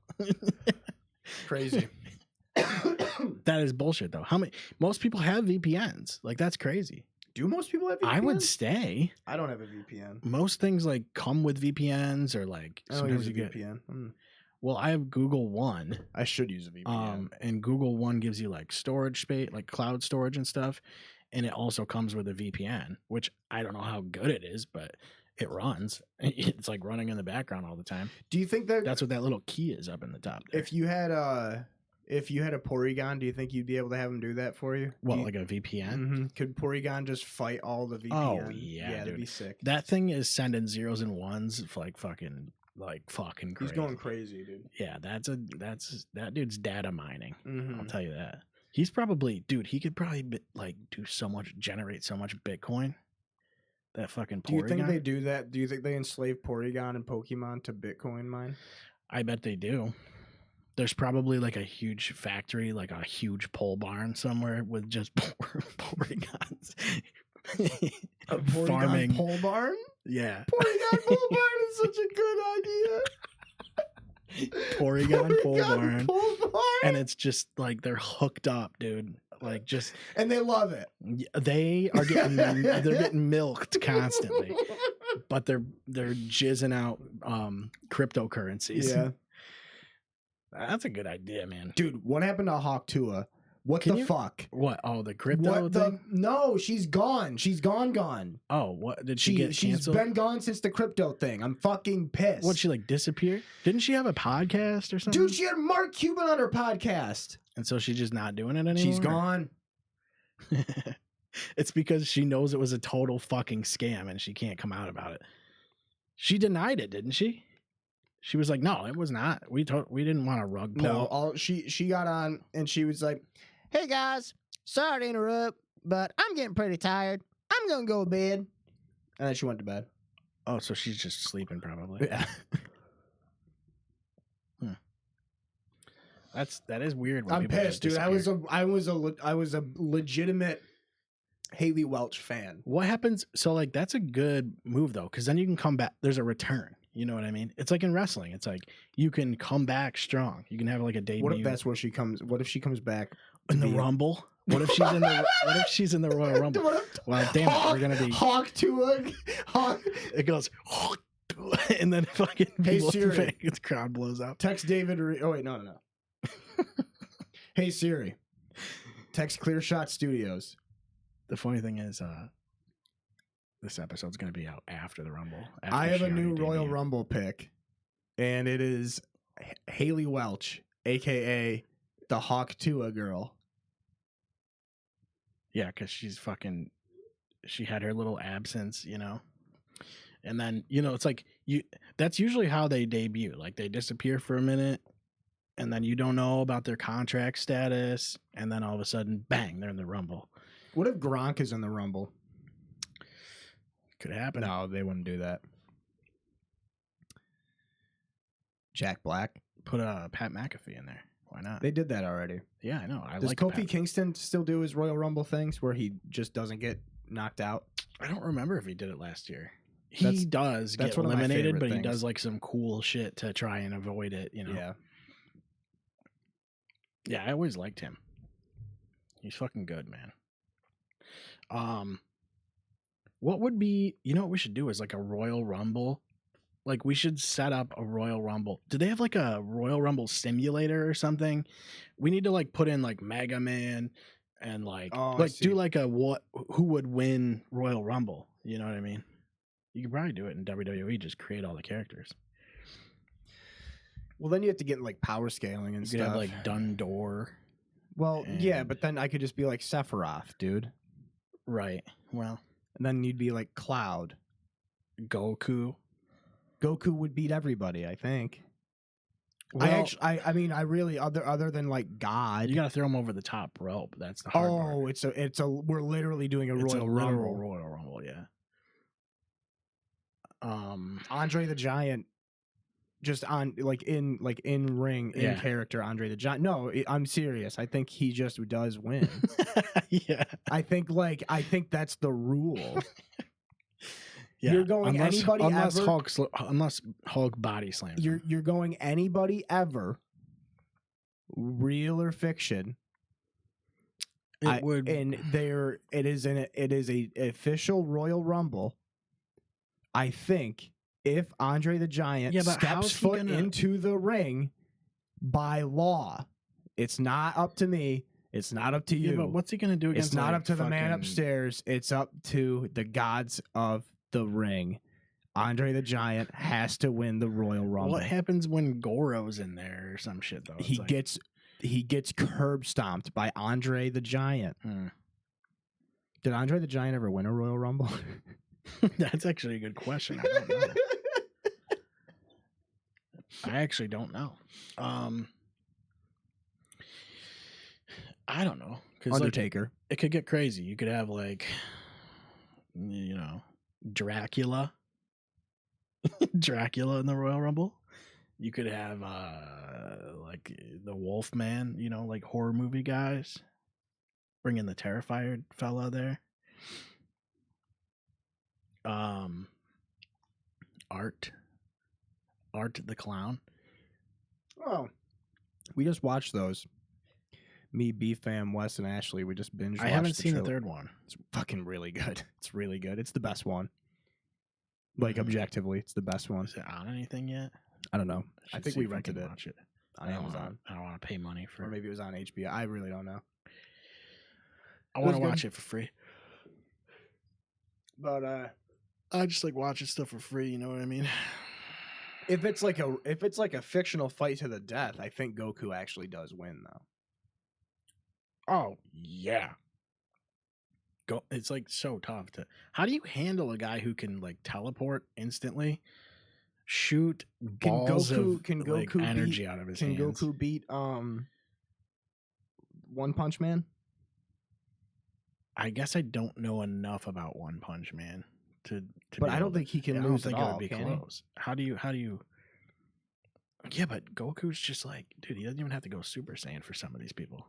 Crazy. That is bullshit though. Most people have VPNs. Like, that's crazy. Do most people have VPNs? I would stay. I don't have a VPN. Most things like come with VPNs, or like sometimes you get VPN. Well, I have Google One. I should use a VPN. And Google One gives you like storage space, like cloud storage and stuff, and it also comes with a VPN, which I don't know how good it is, but it runs. It's like running in the background all the time. Do you think that's what that little key is up in the top there? If you had a Porygon, do you think you'd be able to have them do that for you? What, like a VPN? Mm-hmm. Could Porygon just fight all the VPN? Oh yeah, that'd be sick. That thing is sending zeros and ones like fucking crazy. He's going crazy, dude. Yeah, that dude's data mining. Mm-hmm. I'll tell you that. He's probably, dude, he could probably generate so much Bitcoin. That fucking Porygon. Do you think they do that? Do you think they enslave Porygon and Pokemon to Bitcoin mine? I bet they do. There's probably like a huge factory, like a huge pole barn somewhere with just Porygons. A Porygon farming pole barn? Yeah. Porygon pole barn is such a good idea. Porygon pole barn. And it's just like they're hooked up, dude. Like just, and they love it. They are getting milked constantly, but they're jizzing out cryptocurrencies. Yeah, that's a good idea, man. Dude, what happened to Hawk Tua? Fuck? What? Oh, the crypto thing? No, she's gone. She's gone. Oh, what? Did she get canceled? She's been gone since the crypto thing. I'm fucking pissed. What, she like disappeared? Didn't she have a podcast or something? Dude, she had Mark Cuban on her podcast. And so she's just not doing it anymore? She's gone. It's because she knows it was a total fucking scam and she can't come out about it. She denied it, didn't she? She was like, no, it was not. We didn't want a rug pull. No, she got on and she was like, hey guys, sorry to interrupt, but I'm getting pretty tired. I'm going to go to bed. And then she went to bed. Oh, so she's just sleeping probably. Yeah. That is weird. I'm pissed, dude. I was a legitimate Haley Welch fan. What happens? So like, that's a good move though, because then you can come back. There's a return. You know what I mean? It's like in wrestling. It's like you can come back strong. You can have like a debut. What if that's where she comes? What if she comes back in the Rumble? What if she's in the? What if she's in the Royal Rumble? Well, damn it, we're gonna be Hawk Tua. It goes. And then fucking people, the crowd blows up. Text David. Oh wait, no. Hey Siri, text Clear Shot Studios. The funny thing is, this episode's going to be out after the Rumble. I have a new Royal Rumble pick, and it is Haley Welch, a.k.a. the Hawk Tua girl. Yeah, because she had her little absence, you know? And then, you know, it's like, that's usually how they debut. Like, they disappear for a minute, and then you don't know about their contract status, and then all of a sudden, bang, they're in the Rumble. What if Gronk is in the Rumble? Could happen. No, they wouldn't do that. Jack Black. Put Pat McAfee in there. Why not? They did that already. Yeah, I know. I Does like Kofi Pat. Kingston still do his Royal Rumble things where he just doesn't get knocked out? I don't remember if he did it last year. That's- He does that's get one of my eliminated, favorite but he things. does like some cool shit to try and avoid it, you know? Yeah. Yeah, I always liked him. He's fucking good, man. What would be, you know what we should do is like a Royal Rumble. Like we should set up a Royal Rumble. Do they have like a Royal Rumble simulator or something? We need to like put in like Mega Man and like do like a who would win Royal Rumble. You know what I mean? You could probably do it in WWE, just create all the characters. Well, then you have to get like power scaling and You stuff. could have like Dundor. Well, yeah, and- but then I could just be like Sephiroth, dude. Right. Well, And then you'd be like Cloud. Goku. Goku would beat everybody, I think. Well, I mean, I really other than like God. you gotta throw him over the top rope. That's the hard part. Oh, it's a we're literally doing a It's Royal a literal Rumble. Royal Rumble, yeah. Andre the Giant, just on like in ring in Yeah. character. Andre the Giant. No, I'm serious. I think he just does win. Yeah. I think that's the rule. Yeah. You're going anybody unless ever- unless Hulk body slams. him. You're going anybody ever, real or fiction. It would. And it is a official Royal Rumble. I think if Andre the Giant Yeah, but how's steps he foot gonna- into the ring, by law, it's not up to me. It's not up to you. Yeah, but what's he gonna do against? It's not like, up to the man fucking- upstairs. It's up to the gods of the ring. Andre the Giant has to win the Royal Rumble. What happens when Goro's in there or some shit though? It's He like, gets curb stomped by Andre the Giant. Hmm. Did Andre the Giant ever win a Royal Rumble? That's actually a good question. I don't know. I actually don't know. I don't know because like, Undertaker. it could get crazy. You could have like, you know, Dracula, Dracula in the Royal Rumble. You could have like the Wolfman, you know, like horror movie guys. Bring in the Terrifier fella there. Art the Clown. Oh, we just watched those. Me, B-Fam, Wes, and Ashley. We just binge. I haven't seen the third one. It's fucking really good. It's really good. It's the best one. Like Mhm. objectively, it's the best one. Is it on anything yet? I don't know. I should think see we if I rented can it watch it on Amazon, I don't want to pay money for. or maybe it was on HBO. I really don't know. I it want was to good. watch it for free. But I just like watching stuff for free. You know what I mean? if it's like a fictional fight to the death, I think Goku actually does win though. Oh yeah. It's like so tough to. How do you handle a guy who can like teleport instantly, shoot balls of like, energy out of his Can hands? Goku beat One Punch Man? I guess I don't know enough about One Punch Man to. But be I able don't think he to, can I don't lose think at it all. would be Can he? close. How do you? Yeah, but Goku's just like, dude. He doesn't even have to go Super Saiyan for some of these people.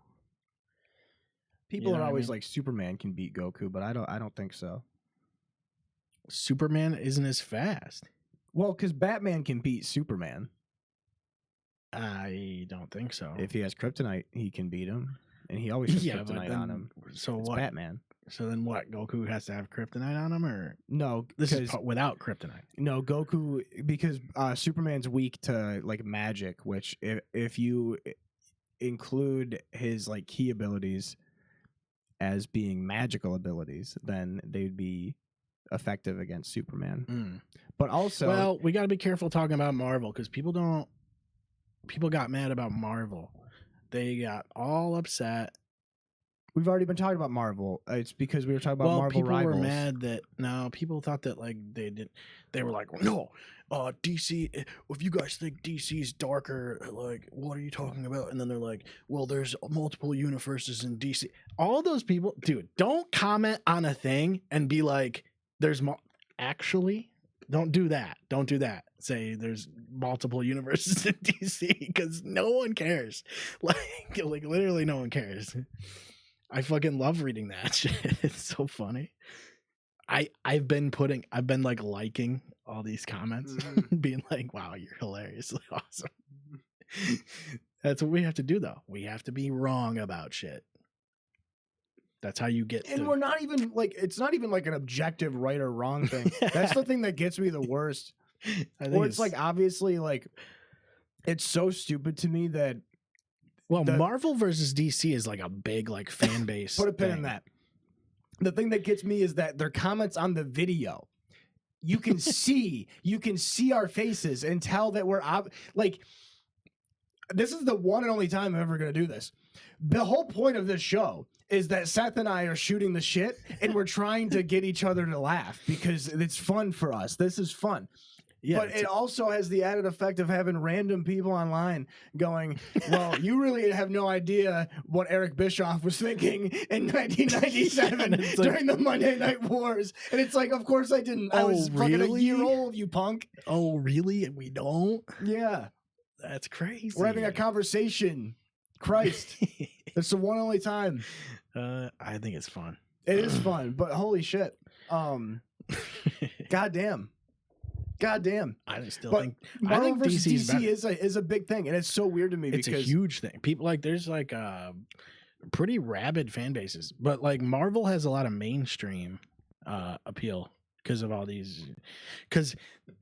People You know are what I always mean? like Superman can beat Goku, but I don't think so. Superman isn't as fast. Well, because Batman can beat Superman. I don't think so. If he has kryptonite, he can beat him, and he always has yeah, but kryptonite then, on him. so It's what? Batman. So then what? Goku has to have kryptonite on him, or No, this is because without kryptonite? no Goku because Superman's weak to like magic, which if you include his like key abilities as being magical abilities, then they'd be effective against Superman. Mm. But also, Well, we got to be careful talking about Marvel because people got mad about Marvel. They got all upset. we've already been talking about Marvel. It's because we were talking about Marvel people Rivals. were mad that people thought that like they were like, no, DC. If you guys think DC's darker, like what are you talking about? And then they're like, well, there's multiple universes in DC. All those people, dude, don't comment on a thing and be like, there's actually Don't do that. Don't do that. Say there's multiple universes in DC because no one cares. Like literally no one cares. I fucking love reading that shit. It's so funny. I've been like liking all these comments, being like, wow, you're hilariously awesome. That's what we have to do though. We have to be wrong about shit. That's how you get. And we're not even like, it's not even like an objective right or wrong thing. That's the thing that gets me the worst. Or it's like, obviously, like, it's so stupid to me that. Well, Marvel versus DC is like a big like fan base. Put a pin in that. The thing that gets me is that their comments on the video, you can see our faces and tell that we're like, this is the one and only time I'm ever going to do this. The whole point of this show is that Seth and I are shooting the shit and we're trying to get each other to laugh because it's fun for us. This is fun. Yeah, but it also has the added effect of having random people online going, well, you really have no idea what Eric Bischoff was thinking in 1997 during the Monday Night Wars. And it's like, of course I didn't. I was fucking a year old, you punk. Oh, really? And we don't? Yeah. That's crazy. We're having a conversation. Christ. It's the one and only time. I think it's fun. It is fun, but holy shit. Goddamn. I still think Marvel versus DC is a big thing, and it's so weird to me because it's a huge thing. People like there's like pretty rabid fan bases, but like Marvel has a lot of mainstream appeal because of all these. Because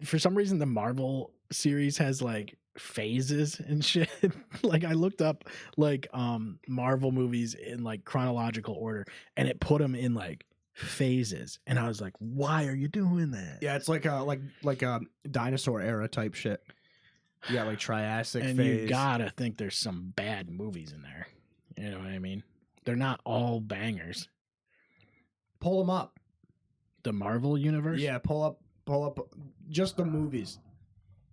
for some reason the Marvel series has like phases and shit. Like I looked up like Marvel movies in like chronological order, and it put them in like phases, and I was like, why are you doing that? Yeah, it's like a dinosaur era type shit. You got like Triassic and phase. You gotta think there's some bad movies in there. You know what I mean? They're not all bangers. Pull them up. The Marvel universe? Yeah, pull up just the movies.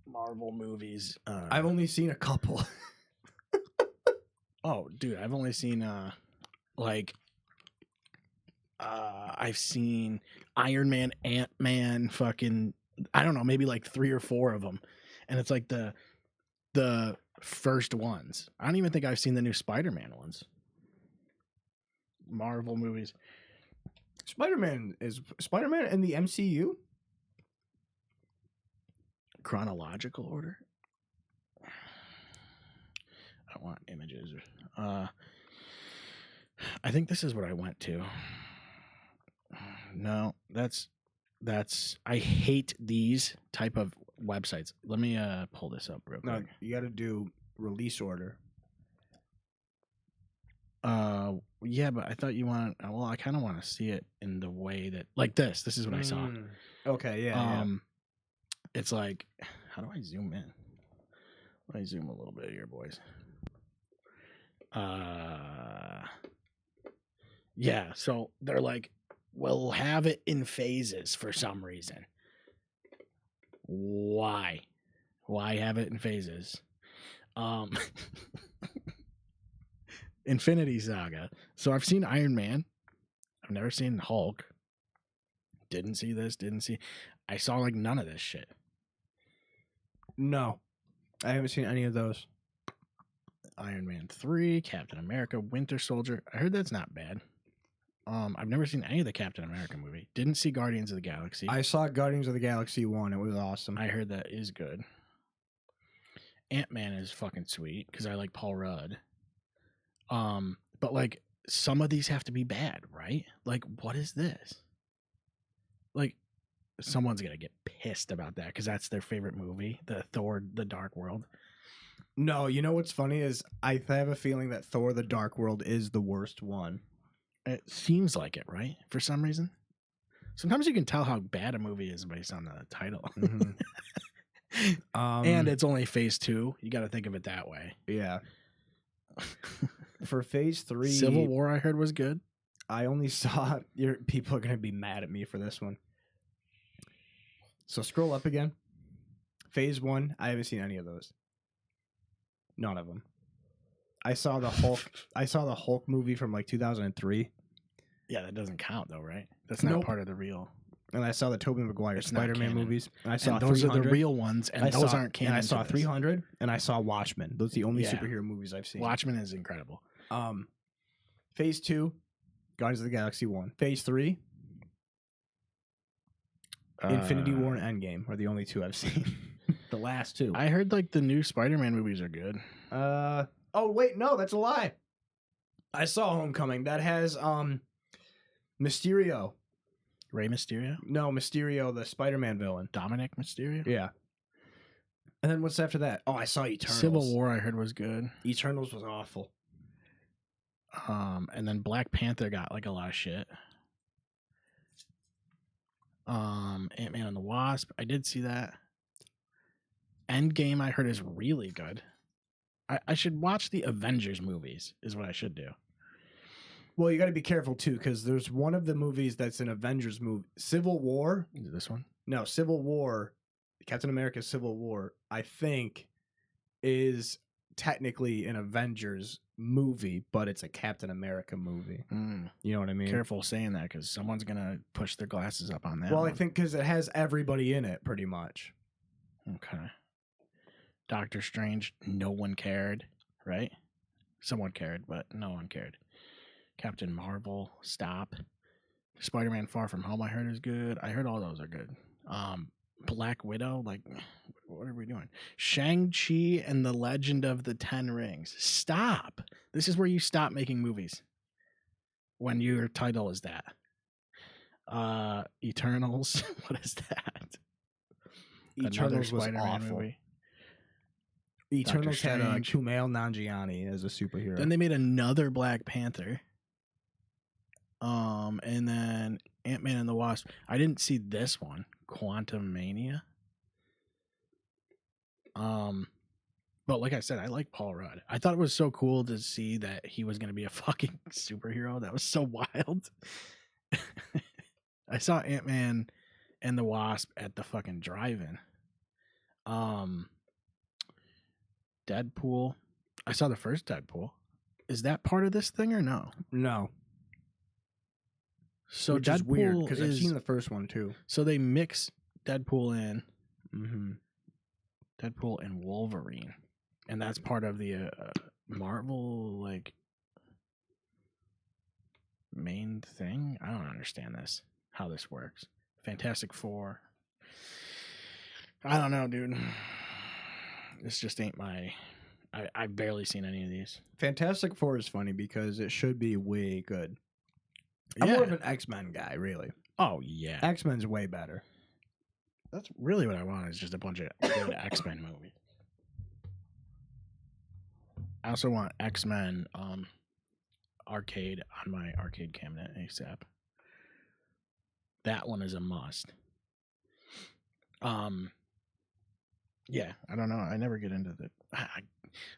Marvel movies. I've only seen a couple. Oh, dude, I've only seen I've seen Iron Man, Ant-Man, fucking, I don't know, maybe like 3 or 4 of them. And it's like the first ones. I don't even think I've seen the new Spider-Man ones. Marvel movies. Spider-Man in the MCU? Chronological order? I want images. I think this is what I went to. No, that's I hate these type of websites. Let me pull this up real quick. No, you got to do release order. Yeah, but I thought you want. Well, I kind of want to see it in the way that like this. This is what I saw. Okay, yeah. It's like, how do I zoom in? Let me zoom a little bit here, boys. Yeah. So they're like, we'll have it in phases for some reason. Why? Why have it in phases? Infinity Saga. So I've seen Iron Man. I've never seen Hulk. Didn't see this. I saw like none of this shit. No. I haven't seen any of those. Iron Man 3, Captain America, Winter Soldier. I heard that's not bad. I've never seen any of the Captain America movie. Didn't see Guardians of the Galaxy. I saw Guardians of the Galaxy 1. It was awesome. I heard that is good. Ant-Man is fucking sweet because I like Paul Rudd. But like some of these have to be bad, right? Like, what is this? Like, someone's gonna get pissed about that because that's their favorite movie, the Thor: The Dark World. No, you know what's funny is I have a feeling that Thor: The Dark World is the worst one. It seems like it, right? For some reason. Sometimes you can tell how bad a movie is based on the title. Mm-hmm. And it's only phase 2. You got to think of it that way. Yeah. For phase 3, Civil War, I heard was good. I only saw. People are going to be mad at me for this one. So scroll up again. Phase 1, I haven't seen any of those. None of them. I saw the Hulk movie from like 2003. Yeah, that doesn't count though, right? That's not part of the real. And I saw the Tobey Maguire It's not Spider-Man canon. movies. And I saw And those are 300. the real ones, and those aren't canon. And I saw to this. 300, and I saw Watchmen. Those are the only Yeah. superhero movies I've seen. Watchmen is incredible. Phase 2, Guardians of the Galaxy 1. Phase 3, Infinity War and Endgame are the only two I've seen. The last two. I heard like the new Spider-Man movies are good. Oh wait, no, that's a lie. I saw Homecoming. That has Mysterio. Rey Mysterio? No, Mysterio, the Spider-Man villain. Dominic Mysterio? Yeah. And then what's after that? Oh, I saw Eternals. Civil War I heard was good. Eternals was awful. And then Black Panther got like a lot of shit. Ant-Man and the Wasp, I did see that. Endgame I heard is really good. I should watch the Avengers movies is what I should do. Well, you got to be careful too, because there's one of the movies that's an Avengers movie. Civil War? Is it this one? No, Civil War. Captain America Civil War, I think, is technically an Avengers movie, but it's a Captain America movie. You know what I mean? Careful saying that because someone's going to push their glasses up on that. Well, one. I think because it has everybody in it, pretty much. Okay. Doctor Strange, no one cared, right? Someone cared, but no one cared. Captain Marvel, stop. Spider-Man Far From Home, I heard is good. I heard all those are good. Black Widow, like, what are we doing? Shang-Chi and the Legend of the Ten Rings. Stop. This is where you stop making movies. When your title is that. Eternals. What is that? Eternals was awful. Movie. Eternals had Kumail Nanjiani as a superhero. Then they made another Black Panther. And then Ant-Man and the Wasp. I didn't see this one, Quantum Mania. But like I said, I like Paul Rudd. I thought it was so cool to see that he was going to be a fucking superhero. That was so wild. I saw Ant-Man and the Wasp at the fucking drive-in. Deadpool. I saw the first Deadpool. Is that part of this thing or no? No. So which Deadpool is weird because I've seen the first one too. So they mix Deadpool in. Mm-hmm. Deadpool and Wolverine, and that's part of the Marvel like main thing. I don't understand this. How this works. Fantastic Four. I don't know, dude. This just ain't my. I've barely seen any of these. Fantastic Four is funny because it should be way good. I'm more of an X-Men guy, really. Oh yeah, X-Men's way better. That's really what I want. Is just a bunch of good X-Men movies. I also want X-Men arcade on my arcade cabinet ASAP. That one is a must. Yeah, I don't know. I never get into the.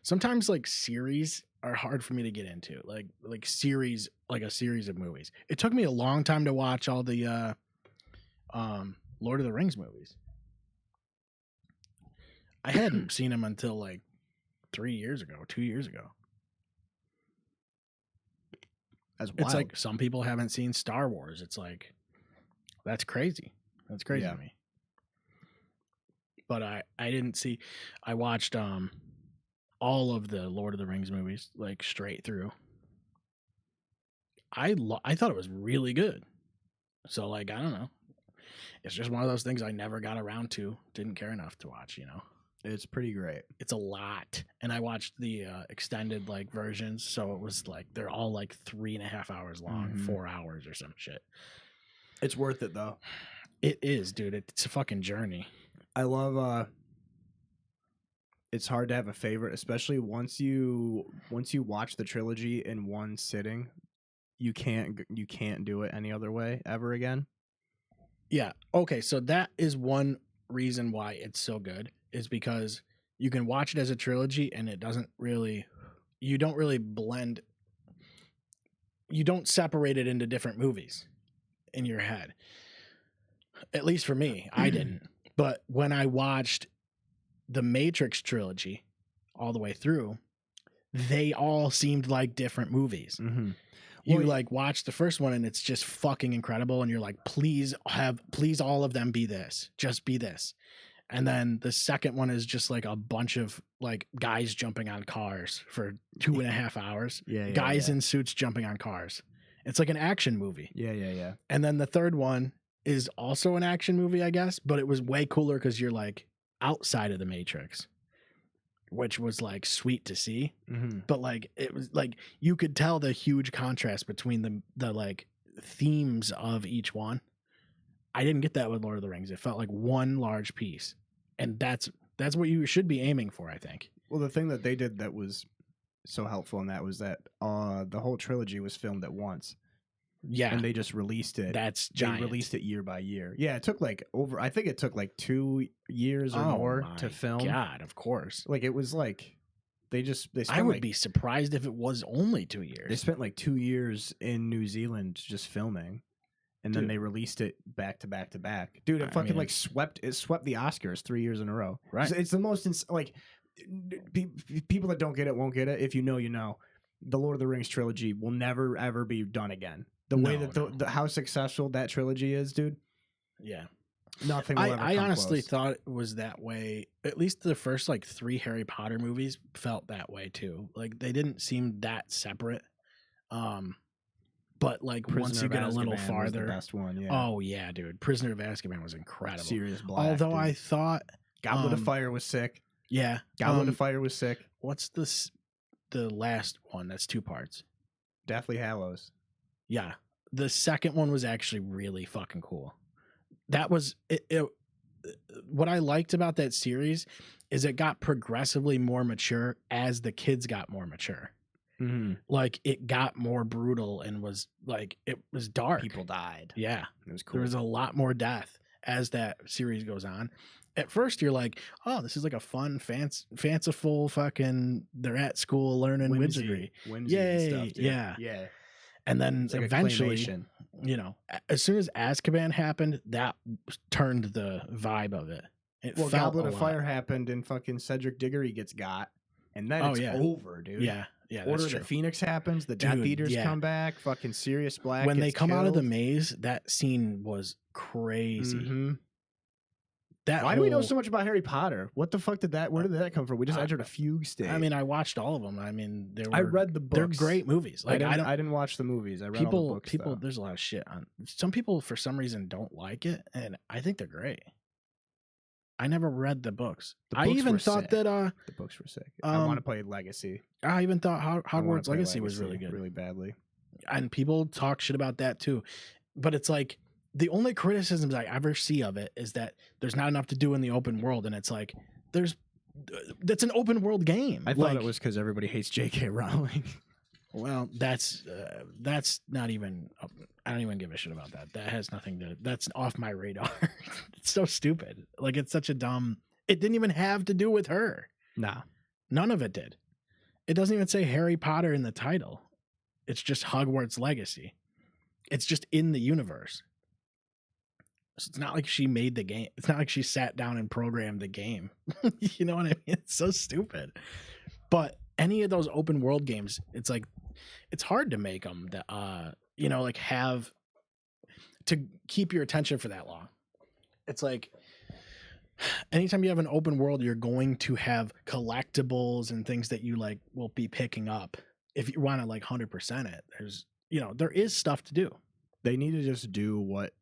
Sometimes like series are hard for me to get into. Like series, like a series of movies. It took me a long time to watch all the Lord of the Rings movies. I hadn't seen them until like 2 years ago. That's wild. It's like some people haven't seen Star Wars. It's like that's crazy. That's crazy to me. But I didn't see. I watched all of the Lord of the Rings movies like straight through. I thought it was really good. So like I don't know. It's just one of those things I never got around to. Didn't care enough to watch. You know. It's pretty great. It's a lot, and I watched the extended like versions, so it was like they're all like 3.5 hours long, 4 hours or some shit. It's worth it though. It is, dude. It's a fucking journey. I love. It's hard to have a favorite, especially once you watch the trilogy in one sitting. You can't do it any other way ever again. Yeah. Okay. So that is one reason why it's so good. Is because you can watch it as a trilogy and it doesn't really, you don't really blend, you don't separate it into different movies in your head. At least for me, I didn't. But when I watched the Matrix trilogy all the way through, they all seemed like different movies. Mm-hmm. You Well, like watch the first one and it's just fucking incredible, and you're like, please all of them be this, just be this. And then the second one is just like a bunch of like guys jumping on cars for 2.5 hours. Yeah, Guys in suits jumping on cars. It's like an action movie. Yeah. And then the third one is also an action movie, I guess, but it was way cooler because you're like outside of the Matrix, which was like sweet to see. Mm-hmm. But like it was like you could tell the huge contrast between the like themes of each one. I didn't get that with Lord of the Rings. It felt like one large piece, and that's what you should be aiming for, I think. Well, the thing that they did that was so helpful in that was that the whole trilogy was filmed at once. Yeah, and they just released it. That's giant. They released it year by year. Yeah, it took like I think it took like 2 years or more to film. God, of course. Like it was like they spent I would be surprised if it was only 2 years. They spent like 2 years in New Zealand just filming, and then they released it back to back to back. Dude, it fucking like swept the Oscars 3 years in a row. Right. It's the most like people that don't get it won't get it. If you know, you know. The Lord of the Rings trilogy will never ever be done again. The way that how successful that trilogy is, dude. Yeah. Nothing will ever come honestly close. thought it was that way. At least the first like 3 Harry Potter movies felt that way too. Like they didn't seem that separate. But like once you get a little farther, was the best one, yeah. Oh yeah, dude. Prisoner of Azkaban was incredible. Serious black. Although dude. I thought Goblet of Fire was sick. Yeah. Goblet of Fire was sick. What's the last one? That's 2 parts. Deathly Hallows. Yeah. The second one was actually really fucking cool. That was it. What I liked about that series is it got progressively more mature as the kids got more mature. Mm-hmm. Like it got more brutal and was like it was dark. People died. Yeah, it was cool. There was a lot more death as that series goes on. At first, you're like, "Oh, this is like a fun, fanciful fucking." They're at school learning wizardry. Yay! Stuff, dude. Yeah. And then like eventually, you know, as soon as Azkaban happened, that turned the vibe of it. Well, Goblet of Fire happened, and fucking Cedric Diggory gets got, and then it's over, dude. Yeah, Order of the Phoenix happens. The Death Eaters come back. Fucking Sirius Black. When they come killed. out of the maze, that scene was crazy. Mm-hmm. Why do we know so much about Harry Potter? What the fuck where did that come from? We just entered a fugue state. I mean, I watched all of them. I mean, I read the books. They're great movies. Like I didn't watch the movies. I read all the books. People, there's a lot of shit on. Some people, for some reason, don't like it, and I think they're great. I never read the books. I even thought that the books were sick. I want to play Legacy. I even thought Hogwarts Legacy was really good, really badly. And people talk shit about that too, but it's like the only criticisms I ever see of it is that there's not enough to do in the open world, and it's like that's an open world game. I thought it was because everybody hates J.K. Rowling. Well, that's not even. I don't even give a shit about that. That has nothing to. That's off my radar. It's so stupid. Like it's such a dumb. It didn't even have to do with her. Nah, none of it did. It doesn't even say Harry Potter in the title. It's just Hogwarts Legacy. It's just in the universe. So it's not like she made the game. It's not like she sat down and programmed the game. You know what I mean? It's so stupid. But any of those open world games, it's like it's hard to make them that you know, like have to keep your attention for that long. It's like anytime you have an open world, you're going to have collectibles and things that you like will be picking up. If you want to like 100% it, there is stuff to do. They need to just do what.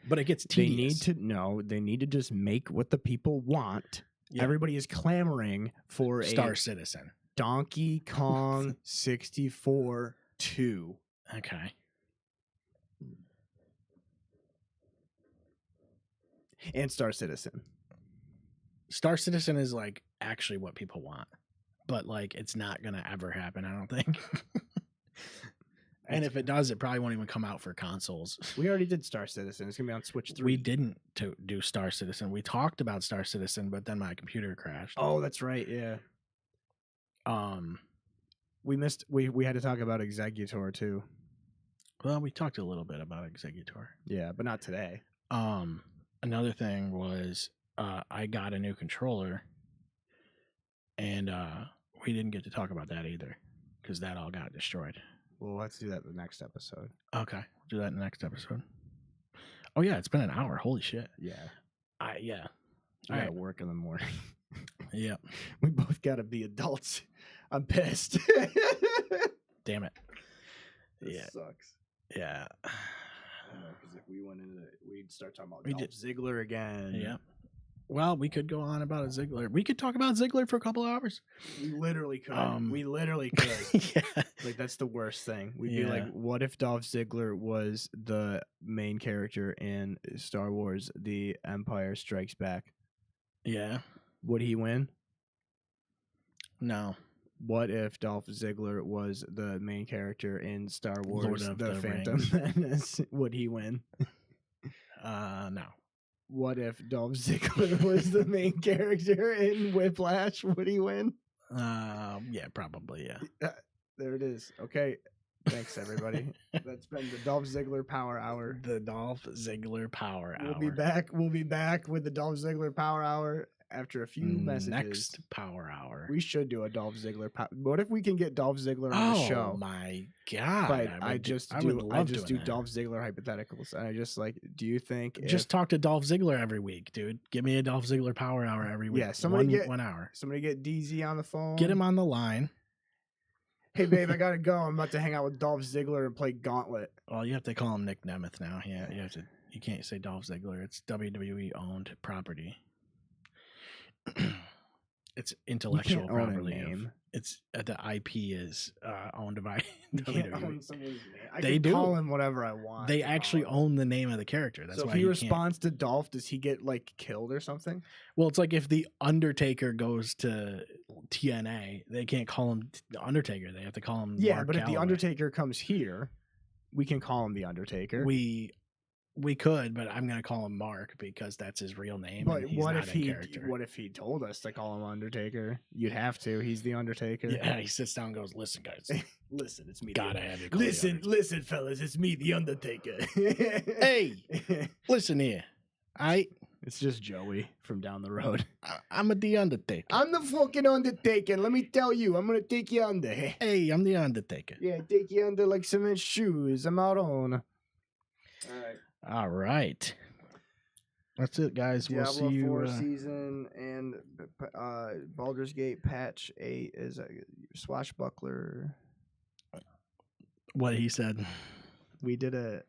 But it gets tedious. They need to just make what the people want. Yeah. Everybody is clamoring for Star Citizen. Donkey Kong 64 2. Okay. And Star Citizen. Star Citizen is like actually what people want. But like it's not gonna ever happen, I don't think. And if it does, it probably won't even come out for consoles. We already did Star Citizen. It's gonna be on Switch 3. We didn't do Star Citizen. We talked about Star Citizen, but then my computer crashed. Oh, that's right. Yeah. We missed. We had to talk about Executor too. Well, we talked a little bit about Executor. Yeah, but not today. Another thing was I got a new controller, and we didn't get to talk about that either because that all got destroyed. Well, let's do that the next episode. Okay, we'll do that in the next episode. Oh yeah, it's been an hour. Holy shit. Yeah. Yeah. I gotta work in the morning. Yeah. We both gotta be adults. I'm pissed. Damn it. This sucks. Yeah. Because if we went into it, we'd start talking about We Dolph Ziggler again. Yeah. Well, we could go on about Ziggler. We could talk about Ziggler for a couple hours. We literally could. We literally could. Yeah. Like, that's the worst thing. We'd be like, what if Dolph Ziggler was the main character in Star Wars The Empire Strikes Back? Yeah. Would he win? No. What if Dolph Ziggler was the main character in Star Wars Lord of The the Phantom Menace? Would he win? No. What if Dolph Ziggler was the main character in Whiplash? Would he win? Yeah, probably, yeah. There it is. Okay. Thanks, everybody. That's been the Dolph Ziggler Power Hour. The Dolph Ziggler Power Hour. We'll be back with the Dolph Ziggler Power Hour after a few messages. Next Power Hour. We should do a Dolph Ziggler. What if we can get Dolph Ziggler on the show? Oh my god! But I just do that. Dolph Ziggler hypotheticals, and I just like. Do you think just talk to Dolph Ziggler every week, dude? Give me a Dolph Ziggler Power Hour every week. Yeah, somebody get 1 hour. Somebody get DZ on the phone. Get him on the line. Hey babe, I gotta go. I'm about to hang out with Dolph Ziggler and play Gauntlet. Well, you have to call him Nick Nemeth now. Yeah, you have to. You can't say Dolph Ziggler. It's WWE owned property. It's intellectual property. It's the IP is owned by WWE. They do call him whatever I want. They actually own the name of the character. That's so why if he responds to Dolph, does he get like killed or something? Well, it's like if the Undertaker goes to TNA, they can't call him the Undertaker. They have to call him. Yeah, Mark but Calloway. if the Undertaker comes here, we can call him the Undertaker. We could, but I'm gonna call him Mark because that's his real name. But and he's what not if in he? character. What if he told us to call him Undertaker? You'd have to. He's the Undertaker. Yeah, he sits down and goes, "Listen, guys, listen, it's me. gotta have you. Listen, fellas, it's me, the Undertaker. Hey, listen here. It's just Joey from down the road. I'm the Undertaker. I'm the fucking Undertaker. Let me tell you, I'm gonna take you under. Hey, I'm the Undertaker. Yeah, take you under like cement shoes. I'm out on. All right. That's it, guys. Diablo we'll see you. 4 season and Baldur's Gate patch 8 is a swashbuckler. What he said. We did a